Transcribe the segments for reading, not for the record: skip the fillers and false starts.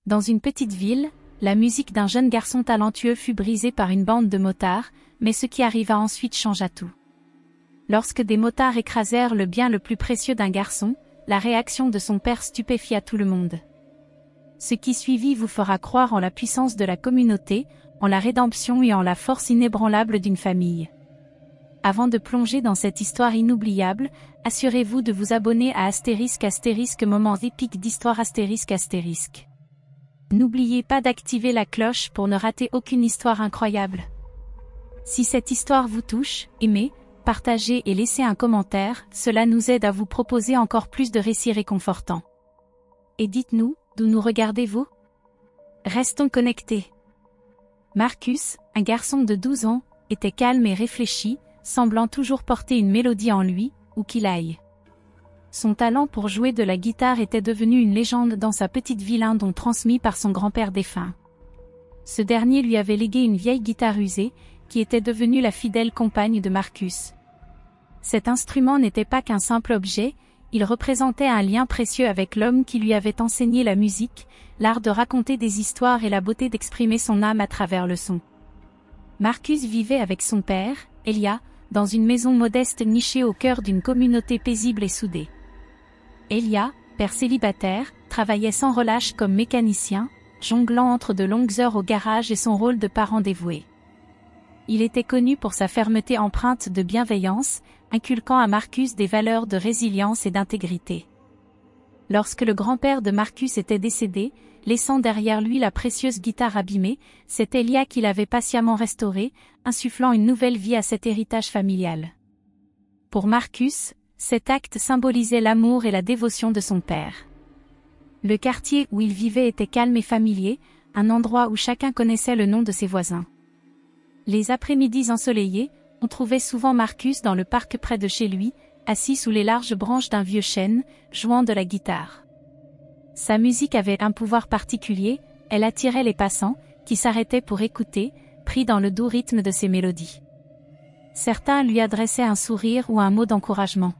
Dans une petite ville, la musique d'un jeune garçon talentueux fut brisée par une bande de motards, mais ce qui arriva ensuite changea tout. Lorsque des motards écrasèrent le bien le plus précieux d'un garçon, la réaction de son père stupéfia tout le monde. Ce qui suivit vous fera croire en la puissance de la communauté, en la rédemption et en la force inébranlable d'une famille. Avant de plonger dans cette histoire inoubliable, assurez-vous de vous abonner à *** moments épiques d'histoire ***. N'oubliez pas d'activer la cloche pour ne rater aucune histoire incroyable. Si cette histoire vous touche, aimez, partagez et laissez un commentaire, cela nous aide à vous proposer encore plus de récits réconfortants. Et dites-nous, d'où nous regardez-vous? Restons connectés. Marcus, un garçon de 12 ans, était calme et réfléchi, semblant toujours porter une mélodie en lui, où qu'il aille. Son talent pour jouer de la guitare était devenu une légende dans sa petite ville, un don transmis par son grand-père défunt. Ce dernier lui avait légué une vieille guitare usée, qui était devenue la fidèle compagne de Marcus. Cet instrument n'était pas qu'un simple objet, il représentait un lien précieux avec l'homme qui lui avait enseigné la musique, l'art de raconter des histoires et la beauté d'exprimer son âme à travers le son. Marcus vivait avec son père, Elia, dans une maison modeste nichée au cœur d'une communauté paisible et soudée. Elia, père célibataire, travaillait sans relâche comme mécanicien, jonglant entre de longues heures au garage et son rôle de parent dévoué. Il était connu pour sa fermeté empreinte de bienveillance, inculquant à Marcus des valeurs de résilience et d'intégrité. Lorsque le grand-père de Marcus était décédé, laissant derrière lui la précieuse guitare abîmée, c'est Elia qui l'avait patiemment restaurée, insufflant une nouvelle vie à cet héritage familial. Pour Marcus, cet acte symbolisait l'amour et la dévotion de son père. Le quartier où il vivait était calme et familier, un endroit où chacun connaissait le nom de ses voisins. Les après-midi ensoleillés, on trouvait souvent Marcus dans le parc près de chez lui, assis sous les larges branches d'un vieux chêne, jouant de la guitare. Sa musique avait un pouvoir particulier, elle attirait les passants, qui s'arrêtaient pour écouter, pris dans le doux rythme de ses mélodies. Certains lui adressaient un sourire ou un mot d'encouragement.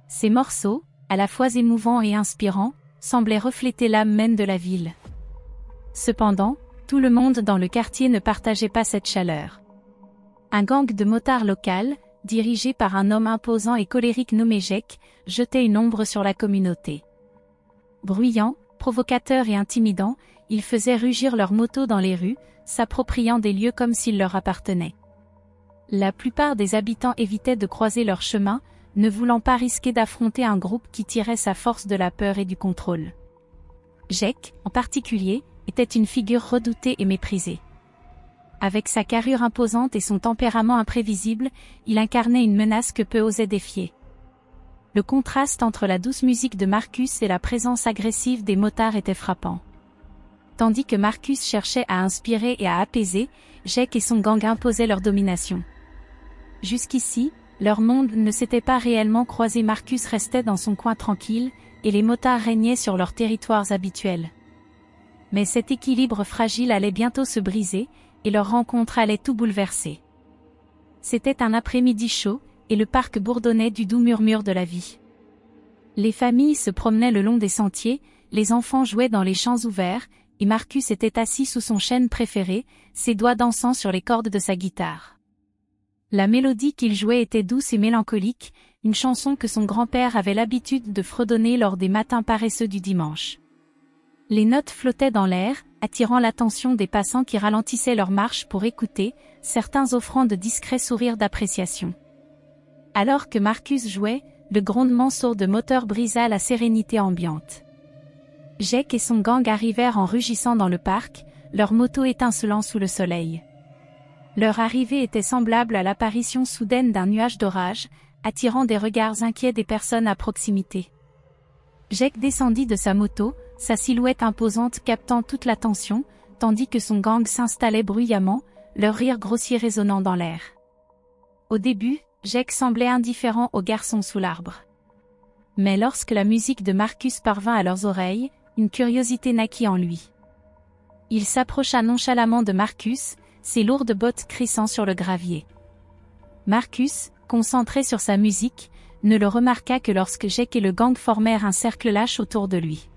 Ces morceaux, à la fois émouvants et inspirants, semblaient refléter l'âme même de la ville. Cependant, tout le monde dans le quartier ne partageait pas cette chaleur. Un gang de motards local, dirigé par un homme imposant et colérique nommé Jake, jetait une ombre sur la communauté. Bruyants, provocateurs et intimidants, ils faisaient rugir leurs motos dans les rues, s'appropriant des lieux comme s'ils leur appartenaient. La plupart des habitants évitaient de croiser leur chemin, ne voulant pas risquer d'affronter un groupe qui tirait sa force de la peur et du contrôle. Jake, en particulier, était une figure redoutée et méprisée. Avec sa carrure imposante et son tempérament imprévisible, il incarnait une menace que peu osaient défier. Le contraste entre la douce musique de Marcus et la présence agressive des motards était frappant. Tandis que Marcus cherchait à inspirer et à apaiser, Jake et son gang imposaient leur domination. Jusqu'ici, leur monde ne s'était pas réellement croisé. Marcus restait dans son coin tranquille, et les motards régnaient sur leurs territoires habituels. Mais cet équilibre fragile allait bientôt se briser, et leur rencontre allait tout bouleverser. C'était un après-midi chaud, et le parc bourdonnait du doux murmure de la vie. Les familles se promenaient le long des sentiers, les enfants jouaient dans les champs ouverts, et Marcus était assis sous son chêne préféré, ses doigts dansant sur les cordes de sa guitare. La mélodie qu'il jouait était douce et mélancolique, une chanson que son grand-père avait l'habitude de fredonner lors des matins paresseux du dimanche. Les notes flottaient dans l'air, attirant l'attention des passants qui ralentissaient leur marche pour écouter, certains offrant de discrets sourires d'appréciation. Alors que Marcus jouait, le grondement sourd de moteur brisa la sérénité ambiante. Jake et son gang arrivèrent en rugissant dans le parc, leurs motos étincelant sous le soleil. Leur arrivée était semblable à l'apparition soudaine d'un nuage d'orage, attirant des regards inquiets des personnes à proximité. Jake descendit de sa moto, sa silhouette imposante captant toute l'attention, tandis que son gang s'installait bruyamment, leur rire grossier résonnant dans l'air. Au début, Jake semblait indifférent aux garçons sous l'arbre. Mais lorsque la musique de Marcus parvint à leurs oreilles, une curiosité naquit en lui. Il s'approcha nonchalamment de Marcus, ses lourdes bottes crissant sur le gravier. Marcus, concentré sur sa musique, ne le remarqua que lorsque Jake et le gang formèrent un cercle lâche autour de lui.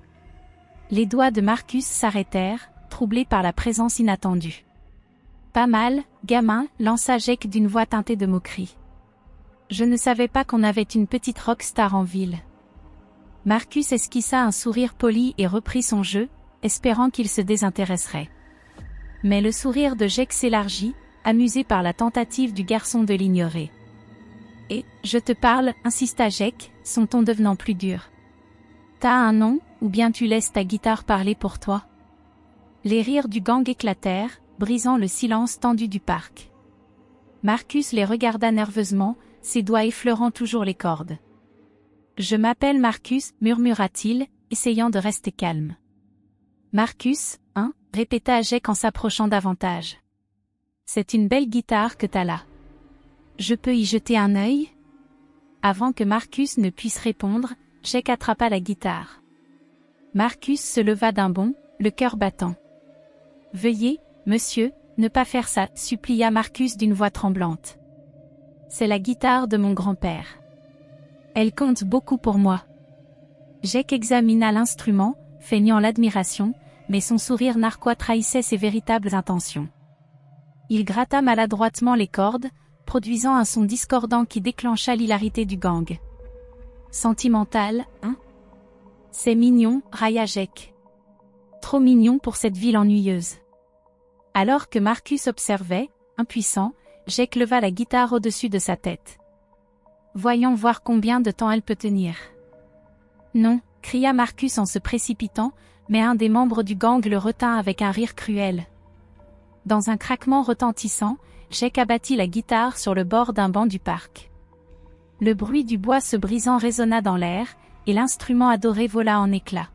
Les doigts de Marcus s'arrêtèrent, troublés par la présence inattendue. Pas mal, gamin, lança Jake d'une voix teintée de moquerie. Je ne savais pas qu'on avait une petite rockstar en ville. Marcus esquissa un sourire poli et reprit son jeu, espérant qu'il se désintéresserait. Mais le sourire de Jake s'élargit, amusé par la tentative du garçon de l'ignorer. Et, je te parle, insista Jake, son ton devenant plus dur. T'as un nom, ou bien tu laisses ta guitare parler pour toi? Les rires du gang éclatèrent, brisant le silence tendu du parc. Marcus les regarda nerveusement, ses doigts effleurant toujours les cordes. Je m'appelle Marcus, murmura-t-il, essayant de rester calme. Marcus, hein, répéta Jake en s'approchant davantage. C'est une belle guitare que t'as là. Je peux y jeter un œil? Avant que Marcus ne puisse répondre, Jake attrapa la guitare. Marcus se leva d'un bond, le cœur battant. Veuillez, monsieur, ne pas faire ça, supplia Marcus d'une voix tremblante. C'est la guitare de mon grand-père. Elle compte beaucoup pour moi. Jake examina l'instrument, feignant l'admiration, mais son sourire narquois trahissait ses véritables intentions. Il gratta maladroitement les cordes, produisant un son discordant qui déclencha l'hilarité du gang. Sentimental, hein? C'est mignon, railla Jake. Trop mignon pour cette ville ennuyeuse. Alors que Marcus observait, impuissant, Jake leva la guitare au-dessus de sa tête. Voyons voir combien de temps elle peut tenir. Non, cria Marcus en se précipitant, mais un des membres du gang le retint avec un rire cruel. Dans un craquement retentissant, Jake abattit la guitare sur le bord d'un banc du parc. Le bruit du bois se brisant résonna dans l'air, et l'instrument adoré vola en éclats.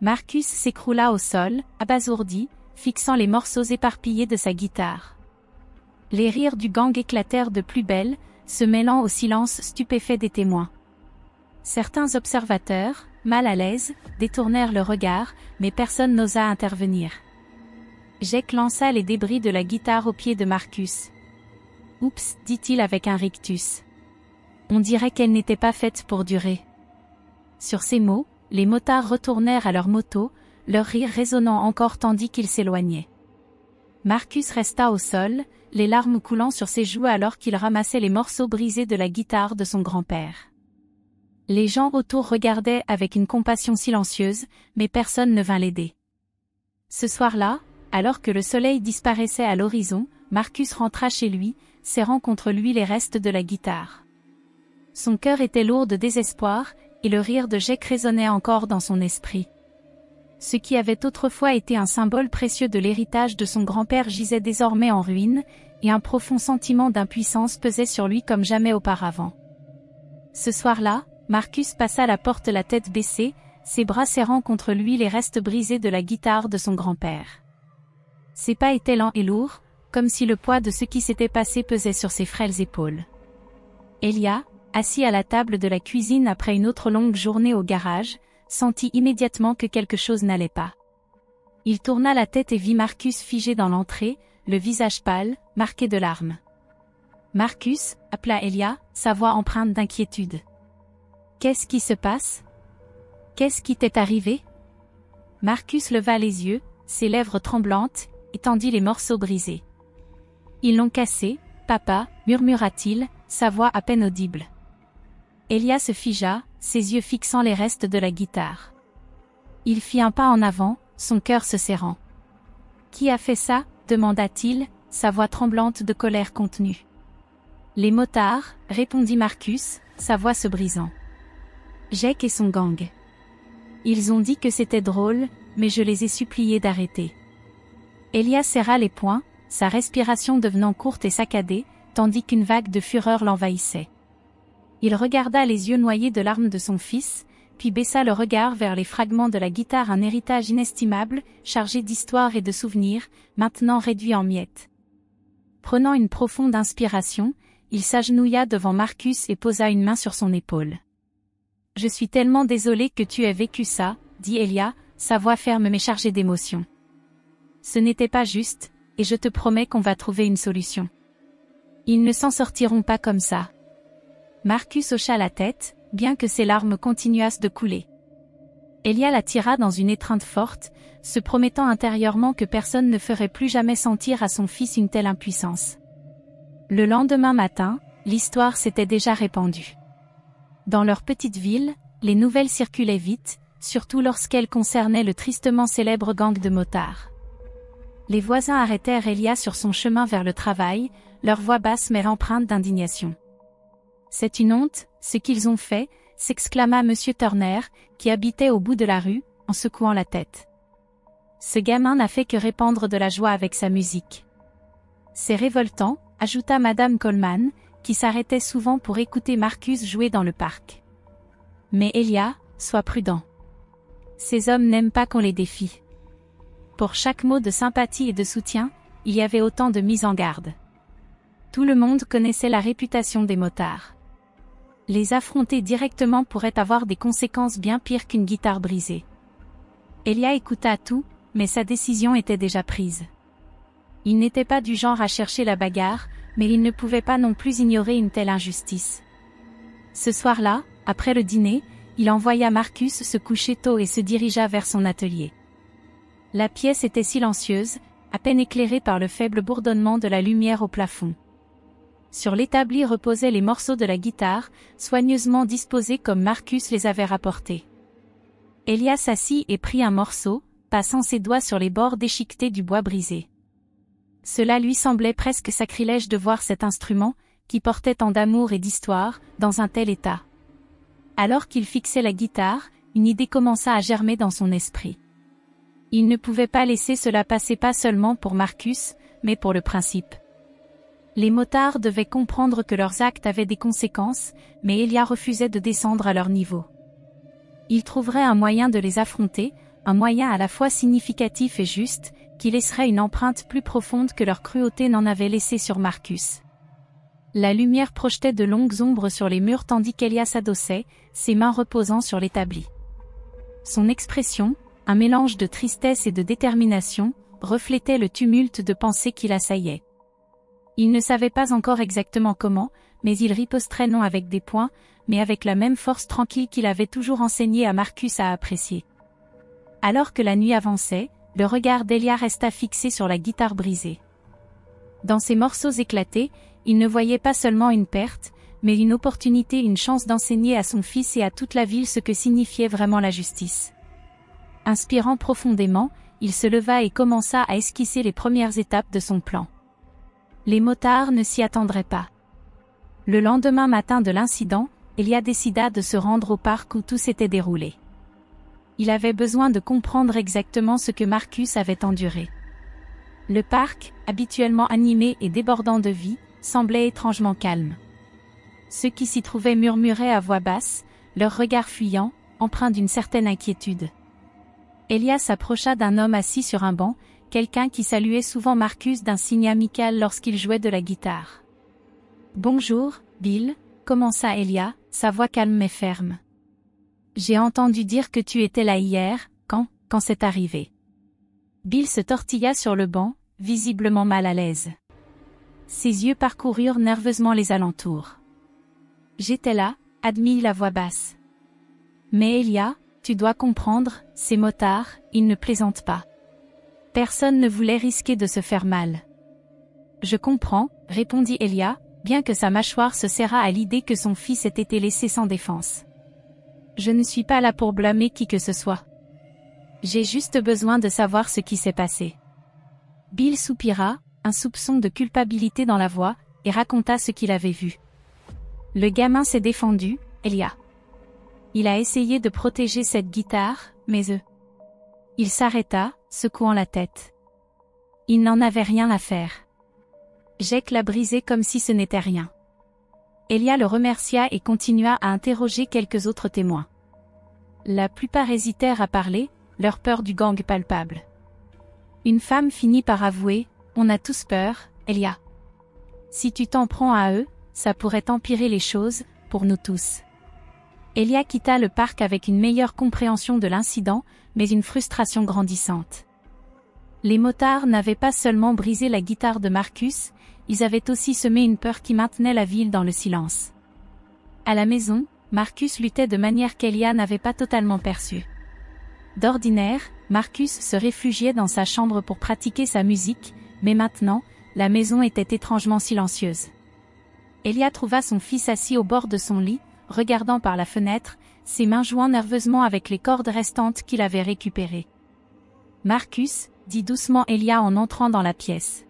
Marcus s'écroula au sol, abasourdi, fixant les morceaux éparpillés de sa guitare. Les rires du gang éclatèrent de plus belle, se mêlant au silence stupéfait des témoins. Certains observateurs, mal à l'aise, détournèrent le regard, mais personne n'osa intervenir. Jake lança les débris de la guitare aux pieds de Marcus. « Oups » dit-il avec un rictus. « On dirait qu'elle n'était pas faite pour durer. » Sur ces mots, les motards retournèrent à leur moto, leur rire résonnant encore tandis qu'ils s'éloignaient. Marcus resta au sol, les larmes coulant sur ses joues alors qu'il ramassait les morceaux brisés de la guitare de son grand-père. Les gens autour regardaient avec une compassion silencieuse, mais personne ne vint l'aider. Ce soir-là, alors que le soleil disparaissait à l'horizon, Marcus rentra chez lui, serrant contre lui les restes de la guitare. Son cœur était lourd de désespoir, et le rire de Jake résonnait encore dans son esprit. Ce qui avait autrefois été un symbole précieux de l'héritage de son grand-père gisait désormais en ruine, et un profond sentiment d'impuissance pesait sur lui comme jamais auparavant. Ce soir-là, Marcus passa la porte la tête baissée, ses bras serrant contre lui les restes brisés de la guitare de son grand-père. Ses pas étaient lents et lourds, comme si le poids de ce qui s'était passé pesait sur ses frêles épaules. Elia, assis à la table de la cuisine après une autre longue journée au garage, sentit immédiatement que quelque chose n'allait pas. Il tourna la tête et vit Marcus figé dans l'entrée, le visage pâle, marqué de larmes. « Marcus » appela Elia, sa voix empreinte d'inquiétude. « Qu'est-ce qui se passe? Qu'est-ce qui t'est arrivé ?» Marcus leva les yeux, ses lèvres tremblantes, et tendit les morceaux brisés. « Ils l'ont cassé, papa » murmura-t-il, sa voix à peine audible. Elia se figea, ses yeux fixant les restes de la guitare. Il fit un pas en avant, son cœur se serrant. « Qui a fait ça ?» demanda-t-il, sa voix tremblante de colère contenue. « Les motards » répondit Marcus, sa voix se brisant. « Jake et son gang. Ils ont dit que c'était drôle, mais je les ai suppliés d'arrêter. » Elia serra les poings, sa respiration devenant courte et saccadée, tandis qu'une vague de fureur l'envahissait. Il regarda les yeux noyés de larmes de son fils, puis baissa le regard vers les fragments de la guitare, un héritage inestimable, chargé d'histoire et de souvenirs, maintenant réduit en miettes. Prenant une profonde inspiration, il s'agenouilla devant Marcus et posa une main sur son épaule. « Je suis tellement désolé que tu aies vécu ça, » dit Elia, sa voix ferme mais chargée d'émotion. « Ce n'était pas juste, et je te promets qu'on va trouver une solution. Ils ne s'en sortiront pas comme ça. » Marcus hocha la tête, bien que ses larmes continuassent de couler. Elia la tira dans une étreinte forte, se promettant intérieurement que personne ne ferait plus jamais sentir à son fils une telle impuissance. Le lendemain matin, l'histoire s'était déjà répandue. Dans leur petite ville, les nouvelles circulaient vite, surtout lorsqu'elles concernaient le tristement célèbre gang de motards. Les voisins arrêtèrent Elia sur son chemin vers le travail, leur voix basse mais empreinte d'indignation. « C'est une honte, ce qu'ils ont fait », s'exclama M. Turner, qui habitait au bout de la rue, en secouant la tête. Ce gamin n'a fait que répandre de la joie avec sa musique. C'est révoltant, ajouta Madame Coleman, qui s'arrêtait souvent pour écouter Marcus jouer dans le parc. Mais Elia, sois prudent. Ces hommes n'aiment pas qu'on les défie. Pour chaque mot de sympathie et de soutien, il y avait autant de mise en garde. Tout le monde connaissait la réputation des motards. Les affronter directement pourrait avoir des conséquences bien pires qu'une guitare brisée. Elia écouta tout, mais sa décision était déjà prise. Il n'était pas du genre à chercher la bagarre, mais il ne pouvait pas non plus ignorer une telle injustice. Ce soir-là, après le dîner, il envoya Marcus se coucher tôt et se dirigea vers son atelier. La pièce était silencieuse, à peine éclairée par le faible bourdonnement de la lumière au plafond. Sur l'établi reposaient les morceaux de la guitare, soigneusement disposés comme Marcus les avait rapportés. Elia s'assit et prit un morceau, passant ses doigts sur les bords déchiquetés du bois brisé. Cela lui semblait presque sacrilège de voir cet instrument, qui portait tant d'amour et d'histoire, dans un tel état. Alors qu'il fixait la guitare, une idée commença à germer dans son esprit. Il ne pouvait pas laisser cela passer pas seulement pour Marcus, mais pour le principe. Les motards devaient comprendre que leurs actes avaient des conséquences, mais Elia refusait de descendre à leur niveau. Il trouverait un moyen de les affronter, un moyen à la fois significatif et juste, qui laisserait une empreinte plus profonde que leur cruauté n'en avait laissé sur Marcus. La lumière projetait de longues ombres sur les murs tandis qu'Elia s'adossait, ses mains reposant sur l'établi. Son expression, un mélange de tristesse et de détermination, reflétait le tumulte de pensées qui l'assaillait. Il ne savait pas encore exactement comment, mais il riposterait non avec des poings, mais avec la même force tranquille qu'il avait toujours enseigné à Marcus à apprécier. Alors que la nuit avançait, le regard d'Elia resta fixé sur la guitare brisée. Dans ces morceaux éclatés, il ne voyait pas seulement une perte, mais une opportunité, une chance d'enseigner à son fils et à toute la ville ce que signifiait vraiment la justice. Inspirant profondément, il se leva et commença à esquisser les premières étapes de son plan. Les motards ne s'y attendraient pas. Le lendemain matin de l'incident, Elia décida de se rendre au parc où tout s'était déroulé. Il avait besoin de comprendre exactement ce que Marcus avait enduré. Le parc, habituellement animé et débordant de vie, semblait étrangement calme. Ceux qui s'y trouvaient murmuraient à voix basse, leurs regards fuyants, empreints d'une certaine inquiétude. Elia s'approcha d'un homme assis sur un banc, quelqu'un qui saluait souvent Marcus d'un signe amical lorsqu'il jouait de la guitare. « Bonjour, Bill », commença Elia, sa voix calme mais ferme. « J'ai entendu dire que tu étais là hier, quand c'est arrivé. » Bill se tortilla sur le banc, visiblement mal à l'aise. Ses yeux parcoururent nerveusement les alentours. « J'étais là », admit la voix basse. « Mais Elia, tu dois comprendre, ces motards, ils ne plaisantent pas. Personne ne voulait risquer de se faire mal. »« Je comprends », répondit Elia, bien que sa mâchoire se serra à l'idée que son fils ait été laissé sans défense. « Je ne suis pas là pour blâmer qui que ce soit. J'ai juste besoin de savoir ce qui s'est passé. » Bill soupira, un soupçon de culpabilité dans la voix, et raconta ce qu'il avait vu. « Le gamin s'est défendu, Elia. Il a essayé de protéger cette guitare, mais Il s'arrêta, secouant la tête. Il n'en avait rien à faire. Jake l'a brisé comme si ce n'était rien. Elia le remercia et continua à interroger quelques autres témoins. La plupart hésitèrent à parler, leur peur du gang palpable. Une femme finit par avouer, « On a tous peur, Elia. Si tu t'en prends à eux, ça pourrait empirer les choses, pour nous tous. » Elia quitta le parc avec une meilleure compréhension de l'incident, mais une frustration grandissante. Les motards n'avaient pas seulement brisé la guitare de Marcus, ils avaient aussi semé une peur qui maintenait la ville dans le silence. À la maison, Marcus luttait de manière qu'Elia n'avait pas totalement perçue. D'ordinaire, Marcus se réfugiait dans sa chambre pour pratiquer sa musique, mais maintenant, la maison était étrangement silencieuse. Elia trouva son fils assis au bord de son lit, regardant par la fenêtre, ses mains jouant nerveusement avec les cordes restantes qu'il avait récupérées. « Marcus » dit doucement Elia en entrant dans la pièce.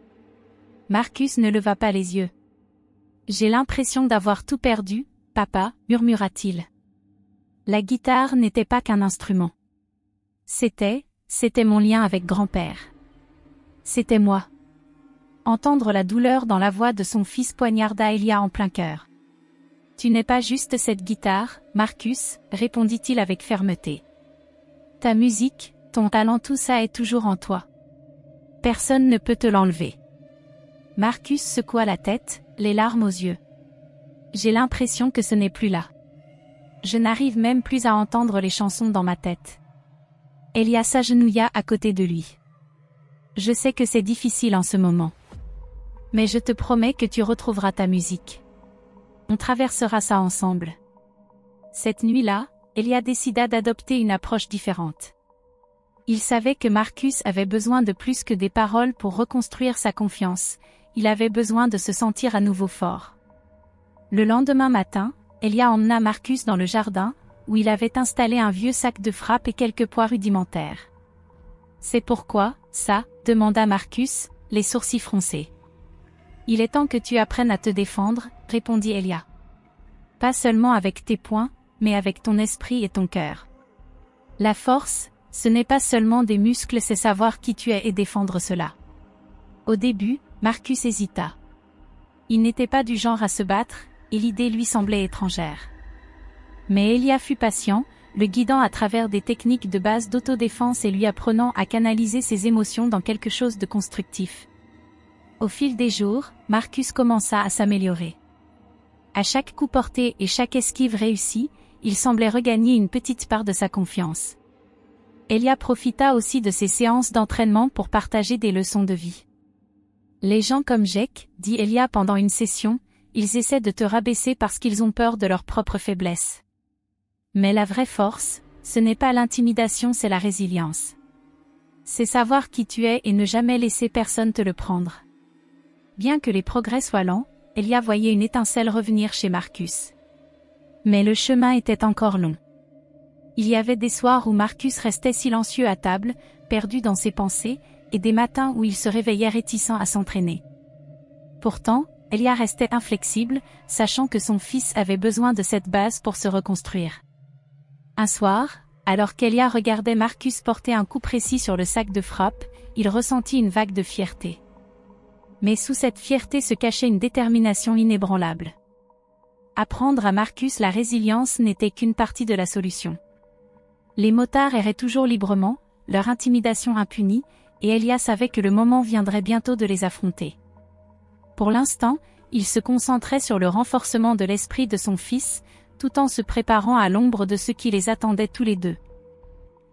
Marcus ne leva pas les yeux. « J'ai l'impression d'avoir tout perdu, papa, murmura-t-il. La guitare n'était pas qu'un instrument. C'était mon lien avec grand-père. C'était moi. » Entendre la douleur dans la voix de son fils poignarda Elia en plein cœur. « Tu n'es pas juste cette guitare, Marcus, répondit-il avec fermeté. Ta musique, ton talent, tout ça est toujours en toi. Personne ne peut te l'enlever. » Marcus secoua la tête, les larmes aux yeux. « J'ai l'impression que ce n'est plus là. Je n'arrive même plus à entendre les chansons dans ma tête. » Elia s'agenouilla à côté de lui. « Je sais que c'est difficile en ce moment. Mais je te promets que tu retrouveras ta musique. On traversera ça ensemble. » Cette nuit-là, Elia décida d'adopter une approche différente. Il savait que Marcus avait besoin de plus que des paroles pour reconstruire sa confiance, il avait besoin de se sentir à nouveau fort. Le lendemain matin, Elia emmena Marcus dans le jardin, où il avait installé un vieux sac de frappe et quelques poids rudimentaires. « C'est pourquoi, ça ?» demanda Marcus, les sourcils froncés. « Il est temps que tu apprennes à te défendre, » répondit Elia. « Pas seulement avec tes poings, mais avec ton esprit et ton cœur. La force, ce n'est pas seulement des muscles, c'est savoir qui tu es et défendre cela. » Au début, Marcus hésita. Il n'était pas du genre à se battre, et l'idée lui semblait étrangère. Mais Elia fut patient, le guidant à travers des techniques de base d'autodéfense et lui apprenant à canaliser ses émotions dans quelque chose de constructif. Au fil des jours, Marcus commença à s'améliorer. À chaque coup porté et chaque esquive réussie, il semblait regagner une petite part de sa confiance. Elia profita aussi de ces séances d'entraînement pour partager des leçons de vie. « Les gens comme Jake, dit Elia pendant une session, ils essaient de te rabaisser parce qu'ils ont peur de leur propre faiblesse. Mais la vraie force, ce n'est pas l'intimidation, c'est la résilience. C'est savoir qui tu es et ne jamais laisser personne te le prendre. » Bien que les progrès soient lents, Elia voyait une étincelle revenir chez Marcus. Mais le chemin était encore long. Il y avait des soirs où Marcus restait silencieux à table, perdu dans ses pensées, et des matins où il se réveillait réticent à s'entraîner. Pourtant, Elia restait inflexible, sachant que son fils avait besoin de cette base pour se reconstruire. Un soir, alors qu'Elia regardait Marcus porter un coup précis sur le sac de frappe, il ressentit une vague de fierté. Mais sous cette fierté se cachait une détermination inébranlable. Apprendre à Marcus la résilience n'était qu'une partie de la solution. Les motards erraient toujours librement, leur intimidation impunie, et Elia savait que le moment viendrait bientôt de les affronter. Pour l'instant, il se concentrait sur le renforcement de l'esprit de son fils, tout en se préparant à l'ombre de ce qui les attendait tous les deux.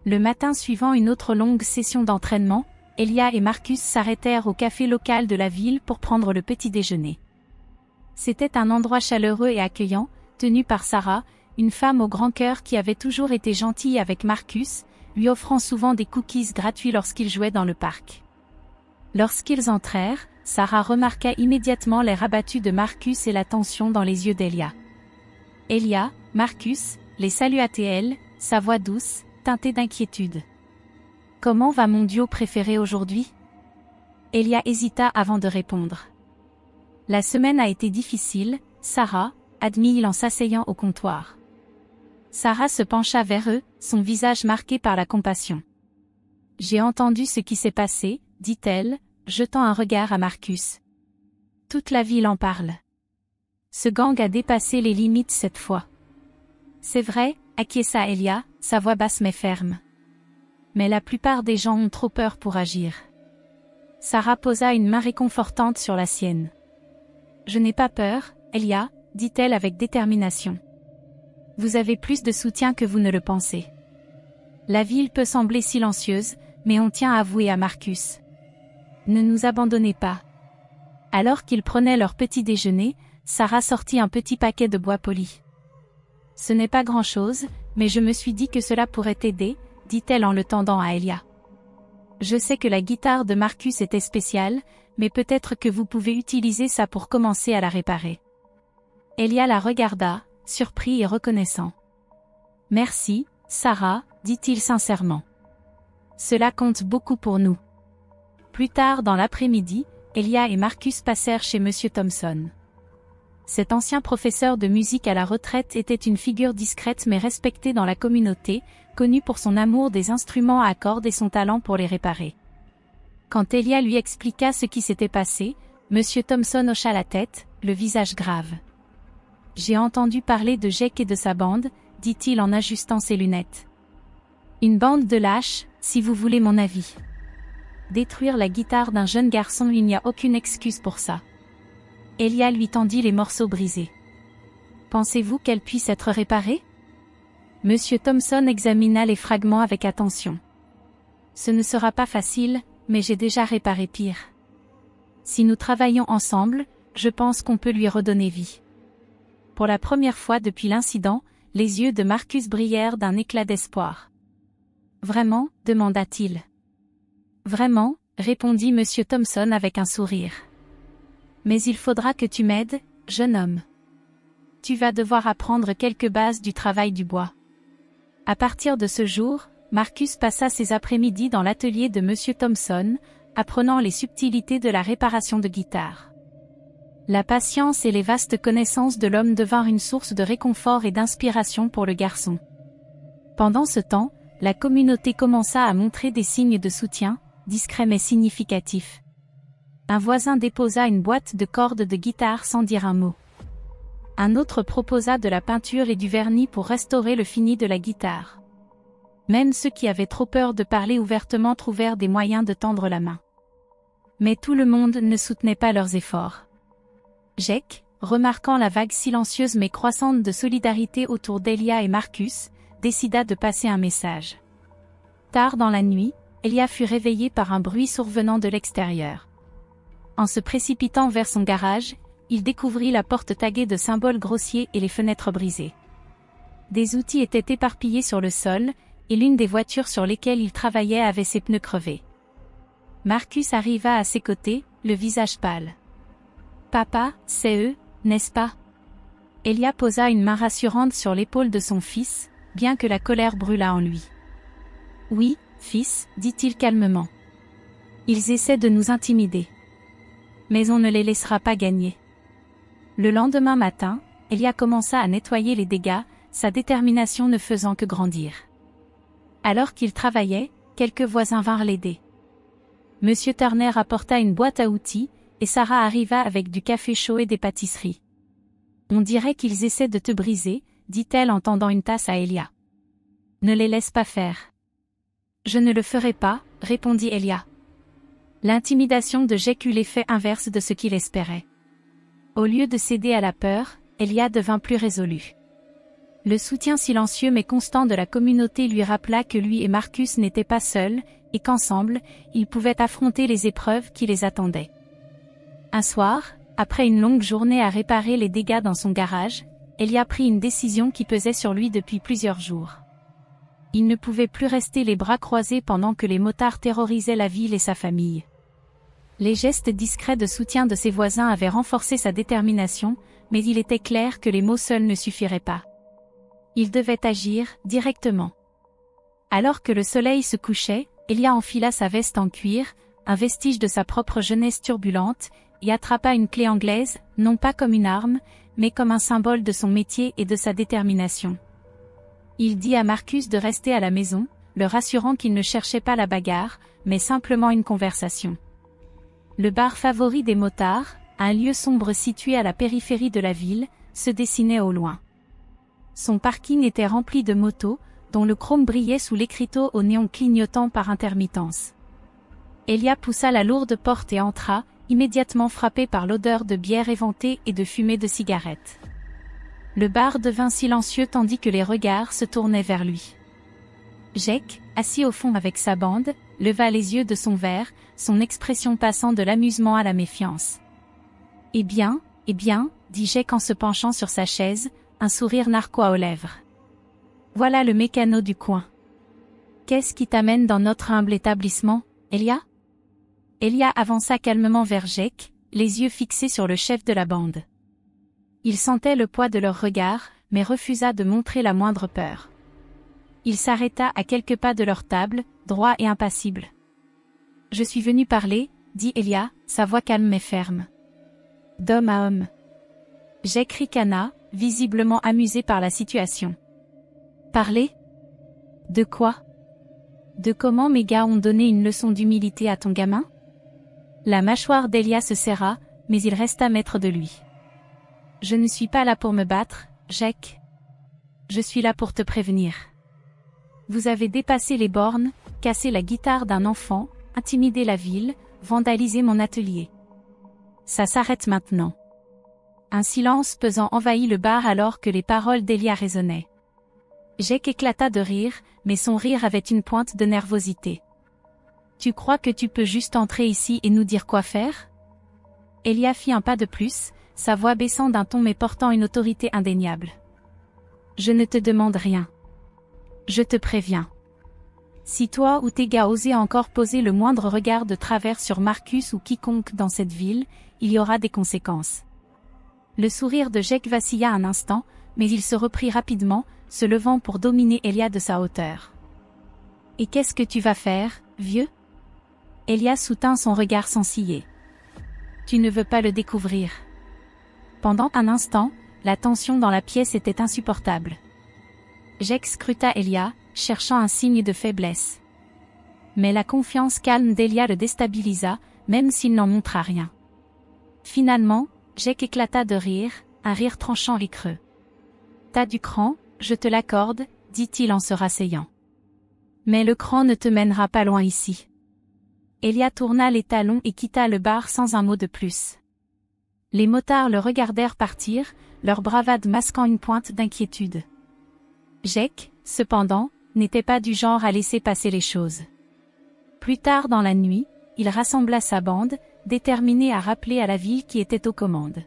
Le matin suivant une autre longue session d'entraînement, Elia et Marcus s'arrêtèrent au café local de la ville pour prendre le petit déjeuner. C'était un endroit chaleureux et accueillant, tenu par Sarah, une femme au grand cœur qui avait toujours été gentille avec Marcus, lui offrant souvent des cookies gratuits lorsqu'ils jouaient dans le parc. Lorsqu'ils entrèrent, Sarah remarqua immédiatement l'air abattu de Marcus et la tension dans les yeux d'Elia. Elia, Marcus, les salua-t-elle, sa voix douce, teintée d'inquiétude. « Comment va mon duo préféré aujourd'hui ?» Elia hésita avant de répondre. « La semaine a été difficile, Sarah, » admit-il en s'asseyant au comptoir. Sarah se pencha vers eux, son visage marqué par la compassion. « J'ai entendu ce qui s'est passé, » dit-elle, jetant un regard à Marcus. « Toute la ville en parle. Ce gang a dépassé les limites cette fois. »« C'est vrai, » acquiesça Elia, sa voix basse mais ferme. « Mais la plupart des gens ont trop peur pour agir. » Sarah posa une main réconfortante sur la sienne. « Je n'ai pas peur, Elia, » dit-elle avec détermination. « Vous avez plus de soutien que vous ne le pensez. La ville peut sembler silencieuse, mais on tient à avouer à Marcus. Ne nous abandonnez pas. » Alors qu'ils prenaient leur petit déjeuner, Sarah sortit un petit paquet de bois poli. « Ce n'est pas grand-chose, mais je me suis dit que cela pourrait t'aider, » dit-elle en le tendant à Elia. Je sais que la guitare de Marcus était spéciale, mais peut-être que vous pouvez utiliser ça pour commencer à la réparer. Elia la regarda, surpris et reconnaissant. Merci, Sarah, dit-il sincèrement. Cela compte beaucoup pour nous. Plus tard dans l'après-midi, Elia et Marcus passèrent chez Monsieur Thompson. Cet ancien professeur de musique à la retraite était une figure discrète mais respectée dans la communauté, connu pour son amour des instruments à cordes et son talent pour les réparer. Quand Elia lui expliqua ce qui s'était passé, Monsieur Thompson hocha la tête, le visage grave. « J'ai entendu parler de Jake et de sa bande, » dit-il en ajustant ses lunettes. « Une bande de lâches, si vous voulez mon avis. Détruire la guitare d'un jeune garçon, il n'y a aucune excuse pour ça. » Elia lui tendit les morceaux brisés. « Pensez-vous qu'elle puisse être réparée ?» Monsieur Thompson examina les fragments avec attention. « Ce ne sera pas facile, mais j'ai déjà réparé pire. Si nous travaillons ensemble, je pense qu'on peut lui redonner vie. » Pour la première fois depuis l'incident, les yeux de Marcus brillèrent d'un éclat d'espoir. « Vraiment ?» demanda-t-il. « Vraiment ?» répondit Monsieur Thompson avec un sourire. « Mais il faudra que tu m'aides, jeune homme. Tu vas devoir apprendre quelques bases du travail du bois. » À partir de ce jour, Marcus passa ses après-midi dans l'atelier de Monsieur Thompson, apprenant les subtilités de la réparation de guitare. La patience et les vastes connaissances de l'homme devinrent une source de réconfort et d'inspiration pour le garçon. Pendant ce temps, la communauté commença à montrer des signes de soutien, discrets mais significatifs. Un voisin déposa une boîte de cordes de guitare sans dire un mot. Un autre proposa de la peinture et du vernis pour restaurer le fini de la guitare. Même ceux qui avaient trop peur de parler ouvertement trouvèrent des moyens de tendre la main. Mais tout le monde ne soutenait pas leurs efforts. Jake, remarquant la vague silencieuse mais croissante de solidarité autour d'Elia et Marcus, décida de passer un message. Tard dans la nuit, Elia fut réveillée par un bruit survenant de l'extérieur. En se précipitant vers son garage, il découvrit la porte taguée de symboles grossiers et les fenêtres brisées. Des outils étaient éparpillés sur le sol, et l'une des voitures sur lesquelles il travaillait avait ses pneus crevés. Marcus arriva à ses côtés, le visage pâle. « Papa, c'est eux, n'est-ce pas ?» Elia posa une main rassurante sur l'épaule de son fils, bien que la colère brûlât en lui. « Oui, fils, dit-il calmement. Ils essaient de nous intimider. Mais on ne les laissera pas gagner. » Le lendemain matin, Elia commença à nettoyer les dégâts, sa détermination ne faisant que grandir. Alors qu'il travaillait, quelques voisins vinrent l'aider. Monsieur Turner apporta une boîte à outils, et Sarah arriva avec du café chaud et des pâtisseries. « On dirait qu'ils essaient de te briser, » dit-elle en tendant une tasse à Elia. « Ne les laisse pas faire. »« Je ne le ferai pas, » répondit Elia. L'intimidation de Jake eut l'effet inverse de ce qu'il espérait. Au lieu de céder à la peur, Elia devint plus résolue. Le soutien silencieux mais constant de la communauté lui rappela que lui et Marcus n'étaient pas seuls, et qu'ensemble, ils pouvaient affronter les épreuves qui les attendaient. Un soir, après une longue journée à réparer les dégâts dans son garage, Elia prit une décision qui pesait sur lui depuis plusieurs jours. Il ne pouvait plus rester les bras croisés pendant que les motards terrorisaient la ville et sa famille. Les gestes discrets de soutien de ses voisins avaient renforcé sa détermination, mais il était clair que les mots seuls ne suffiraient pas. Il devait agir, directement. Alors que le soleil se couchait, Elia enfila sa veste en cuir, un vestige de sa propre jeunesse turbulente, et attrapa une clé anglaise, non pas comme une arme, mais comme un symbole de son métier et de sa détermination. Il dit à Marcus de rester à la maison, le rassurant qu'il ne cherchait pas la bagarre, mais simplement une conversation. Le bar favori des motards, un lieu sombre situé à la périphérie de la ville, se dessinait au loin. Son parking était rempli de motos, dont le chrome brillait sous l'écriteau au néon clignotant par intermittence. Elia poussa la lourde porte et entra, immédiatement frappé par l'odeur de bière éventée et de fumée de cigarettes. Le bar devint silencieux tandis que les regards se tournaient vers lui. Jake, assis au fond avec sa bande, leva les yeux de son verre, son expression passant de l'amusement à la méfiance. « Eh bien, dit Jake en se penchant sur sa chaise, un sourire narquois aux lèvres. « Voilà le mécano du coin. Qu'est-ce qui t'amène dans notre humble établissement, Elia? Elia avança calmement vers Jake, les yeux fixés sur le chef de la bande. Il sentait le poids de leur regard, mais refusa de montrer la moindre peur. Il s'arrêta à quelques pas de leur table, droit et impassible. « Je suis venu parler, » dit Elia, sa voix calme mais ferme. D'homme à homme. Jake ricana, visiblement amusé par la situation. « Parler? De quoi? De comment mes gars ont donné une leçon d'humilité à ton gamin? » La mâchoire d'Elia se serra, mais il resta maître de lui. « Je ne suis pas là pour me battre, Jake. Je suis là pour te prévenir. Vous avez dépassé les bornes, cassé la guitare d'un enfant, intimidé la ville, vandalisé mon atelier. Ça s'arrête maintenant. » Un silence pesant envahit le bar alors que les paroles d'Elia résonnaient. Jake éclata de rire, mais son rire avait une pointe de nervosité. « Tu crois que tu peux juste entrer ici et nous dire quoi faire? » Elia fit un pas de plus, sa voix baissant d'un ton mais portant une autorité indéniable. « Je ne te demande rien. Je te préviens. Si toi ou tes gars osez encore poser le moindre regard de travers sur Marcus ou quiconque dans cette ville, il y aura des conséquences. » Le sourire de Jake vacilla un instant, mais il se reprit rapidement, se levant pour dominer Elia de sa hauteur. « Et qu'est-ce que tu vas faire, vieux? » Elia soutint son regard sans ciller. « Tu ne veux pas le découvrir. » Pendant un instant, la tension dans la pièce était insupportable. Jake scruta Elia, cherchant un signe de faiblesse. Mais la confiance calme d'Elia le déstabilisa, même s'il n'en montra rien. Finalement, Jake éclata de rire, un rire tranchant et creux. « T'as du cran, je te l'accorde, » dit-il en se rasseyant. « Mais le cran ne te mènera pas loin ici. » Elia tourna les talons et quitta le bar sans un mot de plus. Les motards le regardèrent partir, leur bravade masquant une pointe d'inquiétude. Jake, cependant, n'était pas du genre à laisser passer les choses. Plus tard dans la nuit, il rassembla sa bande, déterminé à rappeler à la ville qui était aux commandes.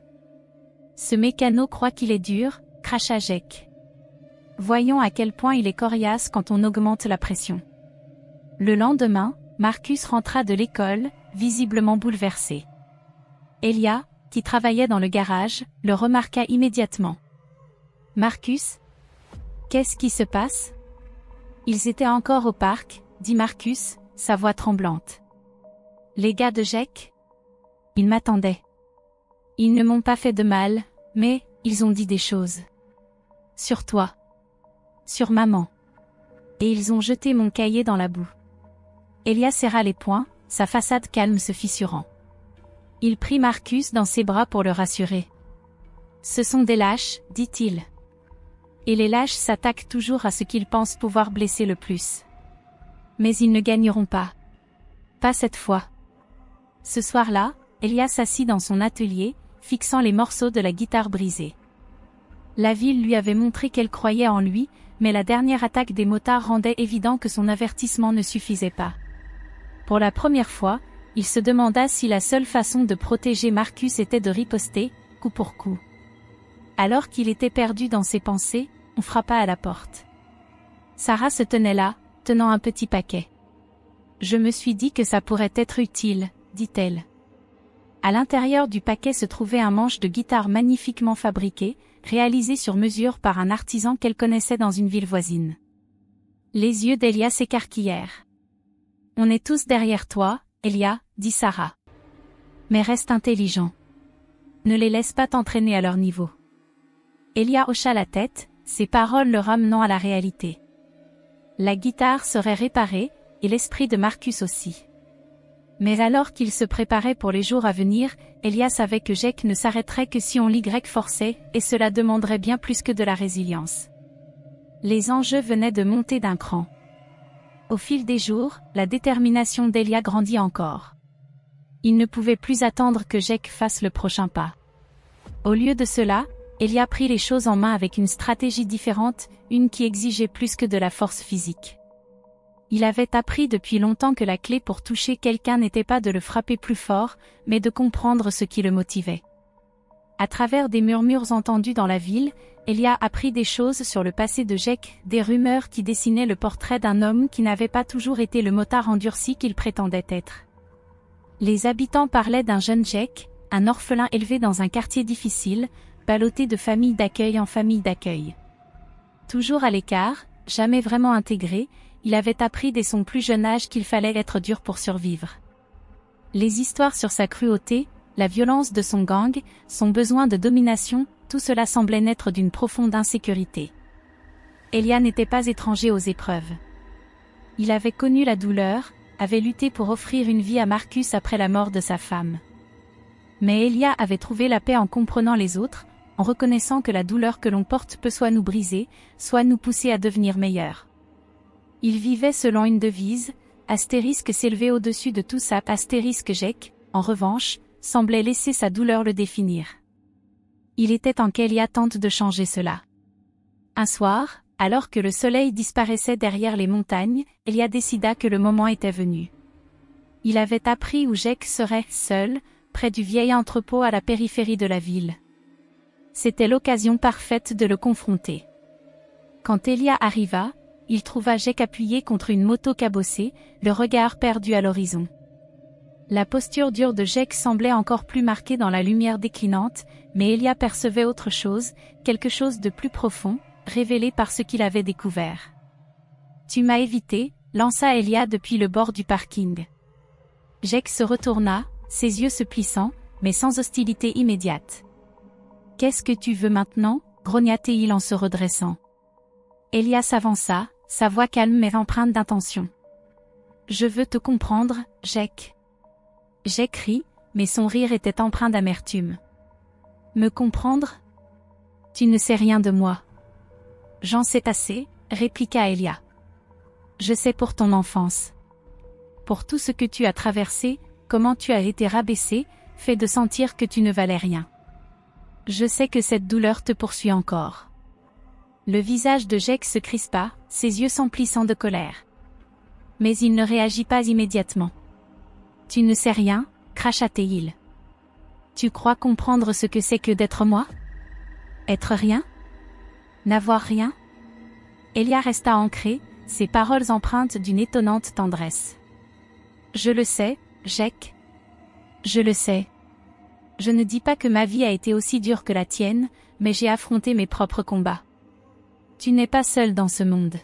« Ce mécano croit qu'il est dur, » cracha Jake. « Voyons à quel point il est coriace quand on augmente la pression. » Le lendemain, Marcus rentra de l'école, visiblement bouleversé. Elia, qui travaillait dans le garage, le remarqua immédiatement. « Marcus? Qu'est-ce qui se passe? » « Ils étaient encore au parc, » dit Marcus, sa voix tremblante. « Les gars de Jake? Ils m'attendaient. Ils ne m'ont pas fait de mal, mais, ils ont dit des choses. Sur toi. Sur maman. Et ils ont jeté mon cahier dans la boue. » Elia serra les poings, sa façade calme se fissurant. Il prit Marcus dans ses bras pour le rassurer. « Ce sont des lâches, dit-il. Et les lâches s'attaquent toujours à ce qu'ils pensent pouvoir blesser le plus. Mais ils ne gagneront pas. Pas cette fois. » Ce soir-là, Elia s'assit dans son atelier, fixant les morceaux de la guitare brisée. La ville lui avait montré qu'elle croyait en lui, mais la dernière attaque des motards rendait évident que son avertissement ne suffisait pas. Pour la première fois, il se demanda si la seule façon de protéger Marcus était de riposter, coup pour coup. Alors qu'il était perdu dans ses pensées, on frappa à la porte. Sarah se tenait là, tenant un petit paquet. « Je me suis dit que ça pourrait être utile, » dit-elle. À l'intérieur du paquet se trouvait un manche de guitare magnifiquement fabriqué, réalisé sur mesure par un artisan qu'elle connaissait dans une ville voisine. Les yeux d'Elia s'écarquillèrent. « On est tous derrière toi, Elia, » dit Sarah. « Mais reste intelligent. Ne les laisse pas t'entraîner à leur niveau. » Elia hocha la tête, ses paroles le ramenant à la réalité. La guitare serait réparée, et l'esprit de Marcus aussi. Mais alors qu'il se préparait pour les jours à venir, Elia savait que Jake ne s'arrêterait que si on l'Y forçait, et cela demanderait bien plus que de la résilience. Les enjeux venaient de monter d'un cran. Au fil des jours, la détermination d'Elia grandit encore. Il ne pouvait plus attendre que Jake fasse le prochain pas. Au lieu de cela, Elia prit les choses en main avec une stratégie différente, une qui exigeait plus que de la force physique. Il avait appris depuis longtemps que la clé pour toucher quelqu'un n'était pas de le frapper plus fort, mais de comprendre ce qui le motivait. À travers des murmures entendus dans la ville, Elia apprit des choses sur le passé de Jake, des rumeurs qui dessinaient le portrait d'un homme qui n'avait pas toujours été le motard endurci qu'il prétendait être. Les habitants parlaient d'un jeune Jake, un orphelin élevé dans un quartier difficile, ballotté de famille d'accueil en famille d'accueil. Toujours à l'écart, jamais vraiment intégré, il avait appris dès son plus jeune âge qu'il fallait être dur pour survivre. Les histoires sur sa cruauté, la violence de son gang, son besoin de domination, tout cela semblait naître d'une profonde insécurité. Elia n'était pas étranger aux épreuves. Il avait connu la douleur, avait lutté pour offrir une vie à Marcus après la mort de sa femme. Mais Elia avait trouvé la paix en comprenant les autres, en reconnaissant que la douleur que l'on porte peut soit nous briser, soit nous pousser à devenir meilleurs. Il vivait selon une devise, astérisque s'élever au-dessus de tout ça, astérisque Jake, en revanche, semblait laisser sa douleur le définir. Il était temps qu'Elia tente de changer cela. Un soir, alors que le soleil disparaissait derrière les montagnes, Elia décida que le moment était venu. Il avait appris où Jake serait seul, près du vieil entrepôt à la périphérie de la ville. C'était l'occasion parfaite de le confronter. Quand Elia arriva, il trouva Jake appuyé contre une moto cabossée, le regard perdu à l'horizon. La posture dure de Jake semblait encore plus marquée dans la lumière déclinante, mais Elia percevait autre chose, quelque chose de plus profond, révélé par ce qu'il avait découvert. « Tu m'as évité », lança Elia depuis le bord du parking. Jake se retourna, ses yeux se plissant, mais sans hostilité immédiate. « Qu'est-ce que tu veux maintenant » grogna-t-il en se redressant. Elia s'avança, sa voix calme mais empreinte d'intention. « Je veux te comprendre, Jake. » Jake rit, mais son rire était empreint d'amertume. « Me comprendre ? Tu ne sais rien de moi. »« J'en sais assez, » répliqua Elia. « Je sais pour ton enfance. Pour tout ce que tu as traversé, comment tu as été rabaissé, fait de sentir que tu ne valais rien. Je sais que cette douleur te poursuit encore. » Le visage de Jake se crispa, ses yeux s'emplissant de colère. Mais il ne réagit pas immédiatement. « Tu ne sais rien » cracha-t-il. « Tu crois comprendre ce que c'est que d'être moi ? Être rien ? N'avoir rien ?» Elia resta ancré, ses paroles empreintes d'une étonnante tendresse. « Je le sais, Jake. Je le sais. Je ne dis pas que ma vie a été aussi dure que la tienne, mais j'ai affronté mes propres combats. Tu n'es pas seul dans ce monde.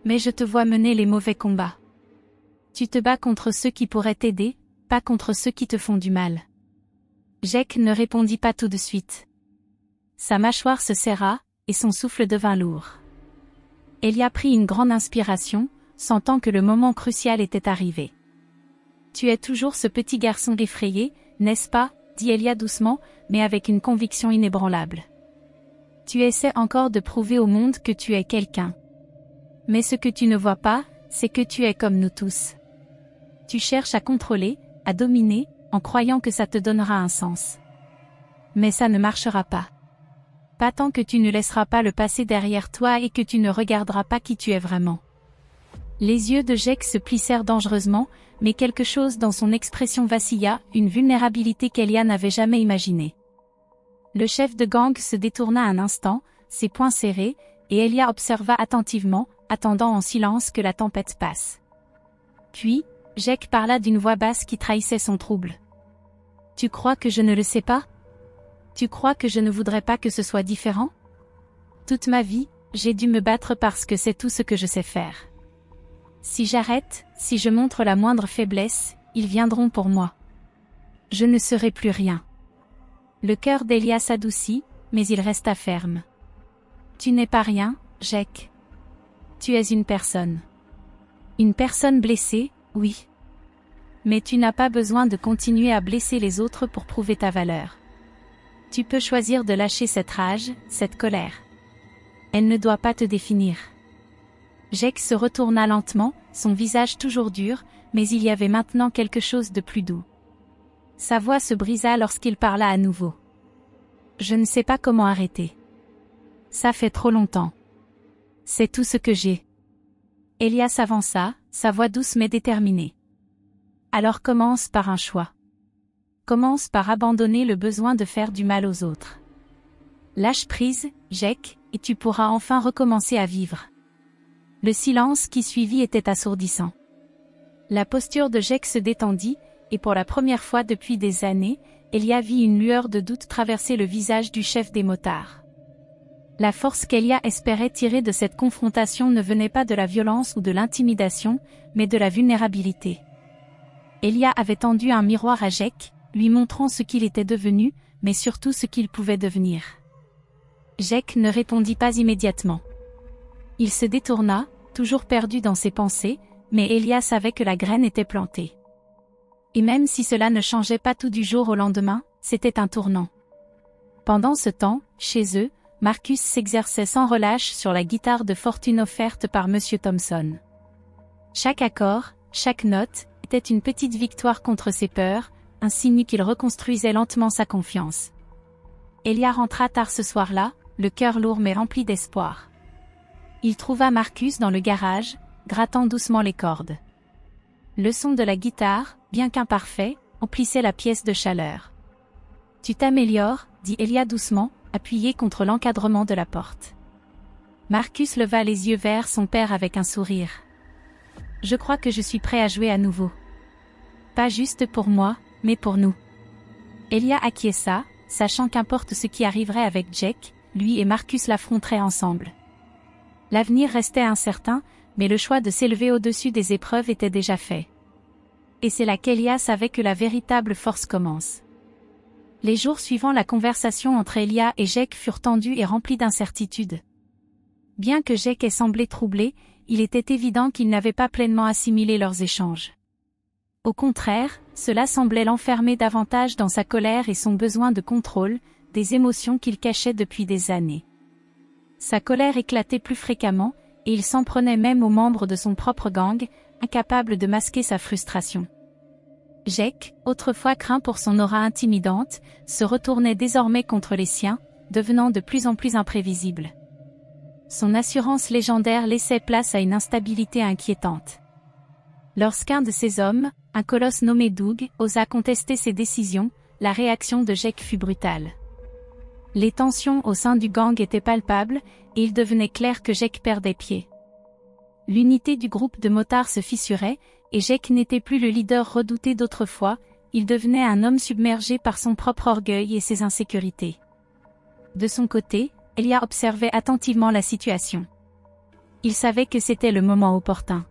Mais je te vois mener les mauvais combats. Tu te bats contre ceux qui pourraient t'aider, pas contre ceux qui te font du mal. » Jake ne répondit pas tout de suite. Sa mâchoire se serra, et son souffle devint lourd. Elia prit une grande inspiration, sentant que le moment crucial était arrivé. « Tu es toujours ce petit garçon effrayé, n'est-ce pas ?» dit Elia doucement, mais avec une conviction inébranlable. « Tu essaies encore de prouver au monde que tu es quelqu'un. Mais ce que tu ne vois pas, c'est que tu es comme nous tous. Tu cherches à contrôler, à dominer, en croyant que ça te donnera un sens. Mais ça ne marchera pas. Pas tant que tu ne laisseras pas le passé derrière toi et que tu ne regarderas pas qui tu es vraiment. » Les yeux de Jake se plissèrent dangereusement, mais quelque chose dans son expression vacilla, une vulnérabilité qu'Elia n'avait jamais imaginée. Le chef de gang se détourna un instant, ses poings serrés, et Elia observa attentivement, attendant en silence que la tempête passe. Puis, Jake parla d'une voix basse qui trahissait son trouble. « Tu crois que je ne le sais pas ? Tu crois que je ne voudrais pas que ce soit différent ? Toute ma vie, j'ai dû me battre parce que c'est tout ce que je sais faire. Si j'arrête, si je montre la moindre faiblesse, ils viendront pour moi. Je ne serai plus rien. » Le cœur d'Elia s'adoucit, mais il resta ferme. « Tu n'es pas rien, Jake. Tu es une personne. Une personne blessée, oui. Mais tu n'as pas besoin de continuer à blesser les autres pour prouver ta valeur. Tu peux choisir de lâcher cette rage, cette colère. Elle ne doit pas te définir. » Jake se retourna lentement, son visage toujours dur, mais il y avait maintenant quelque chose de plus doux. Sa voix se brisa lorsqu'il parla à nouveau. « Je ne sais pas comment arrêter. Ça fait trop longtemps. C'est tout ce que j'ai. » Elia s'avança, sa voix douce mais déterminée. « Alors commence par un choix. commence par abandonner le besoin de faire du mal aux autres. Lâche prise, Jake, et tu pourras enfin recommencer à vivre. Le silence qui suivit était assourdissant. La posture de Jake se détendit, et pour la première fois depuis des années, Elia vit une lueur de doute traverser le visage du chef des motards. La force qu'Elia espérait tirer de cette confrontation ne venait pas de la violence ou de l'intimidation, mais de la vulnérabilité. Elia avait tendu un miroir à Jake, lui montrant ce qu'il était devenu, mais surtout ce qu'il pouvait devenir. Jake ne répondit pas immédiatement. Il se détourna, toujours perdu dans ses pensées, mais Elia savait que la graine était plantée. Et même si cela ne changeait pas tout du jour au lendemain, c'était un tournant. Pendant ce temps, chez eux, Marcus s'exerçait sans relâche sur la guitare de fortune offerte par Monsieur Thompson. Chaque accord, chaque note, était une petite victoire contre ses peurs, un signe qu'il reconstruisait lentement sa confiance. Elia rentra tard ce soir-là, le cœur lourd mais rempli d'espoir. Il trouva Marcus dans le garage, grattant doucement les cordes. Le son de la guitare, bien qu'imparfait, emplissait la pièce de chaleur. « Tu t'améliores », dit Elia doucement, appuyé contre l'encadrement de la porte. Marcus leva les yeux vers son père avec un sourire. « Je crois que je suis prêt à jouer à nouveau. Pas juste pour moi, mais pour nous. » Elia acquiesça, sachant qu'importe ce qui arriverait avec Jake, lui et Marcus l'affronteraient ensemble. L'avenir restait incertain, mais le choix de s'élever au-dessus des épreuves était déjà fait. Et c'est là qu'Elia savait que la véritable force commence. Les jours suivant la conversation entre Elia et Jake furent tendus et remplis d'incertitudes. Bien que Jake ait semblé troublé, il était évident qu'il n'avait pas pleinement assimilé leurs échanges. Au contraire, cela semblait l'enfermer davantage dans sa colère et son besoin de contrôle, des émotions qu'il cachait depuis des années. Sa colère éclatait plus fréquemment, et il s'en prenait même aux membres de son propre gang, incapable de masquer sa frustration. Jake, autrefois craint pour son aura intimidante, se retournait désormais contre les siens, devenant de plus en plus imprévisible. Son assurance légendaire laissait place à une instabilité inquiétante. Lorsqu'un de ses hommes, un colosse nommé Doug, osa contester ses décisions, la réaction de Jake fut brutale. Les tensions au sein du gang étaient palpables, et il devenait clair que Jake perdait pied. L'unité du groupe de motards se fissurait, et Jake n'était plus le leader redouté d'autrefois, il devenait un homme submergé par son propre orgueil et ses insécurités. De son côté, Elia observait attentivement la situation. Il savait que c'était le moment opportun.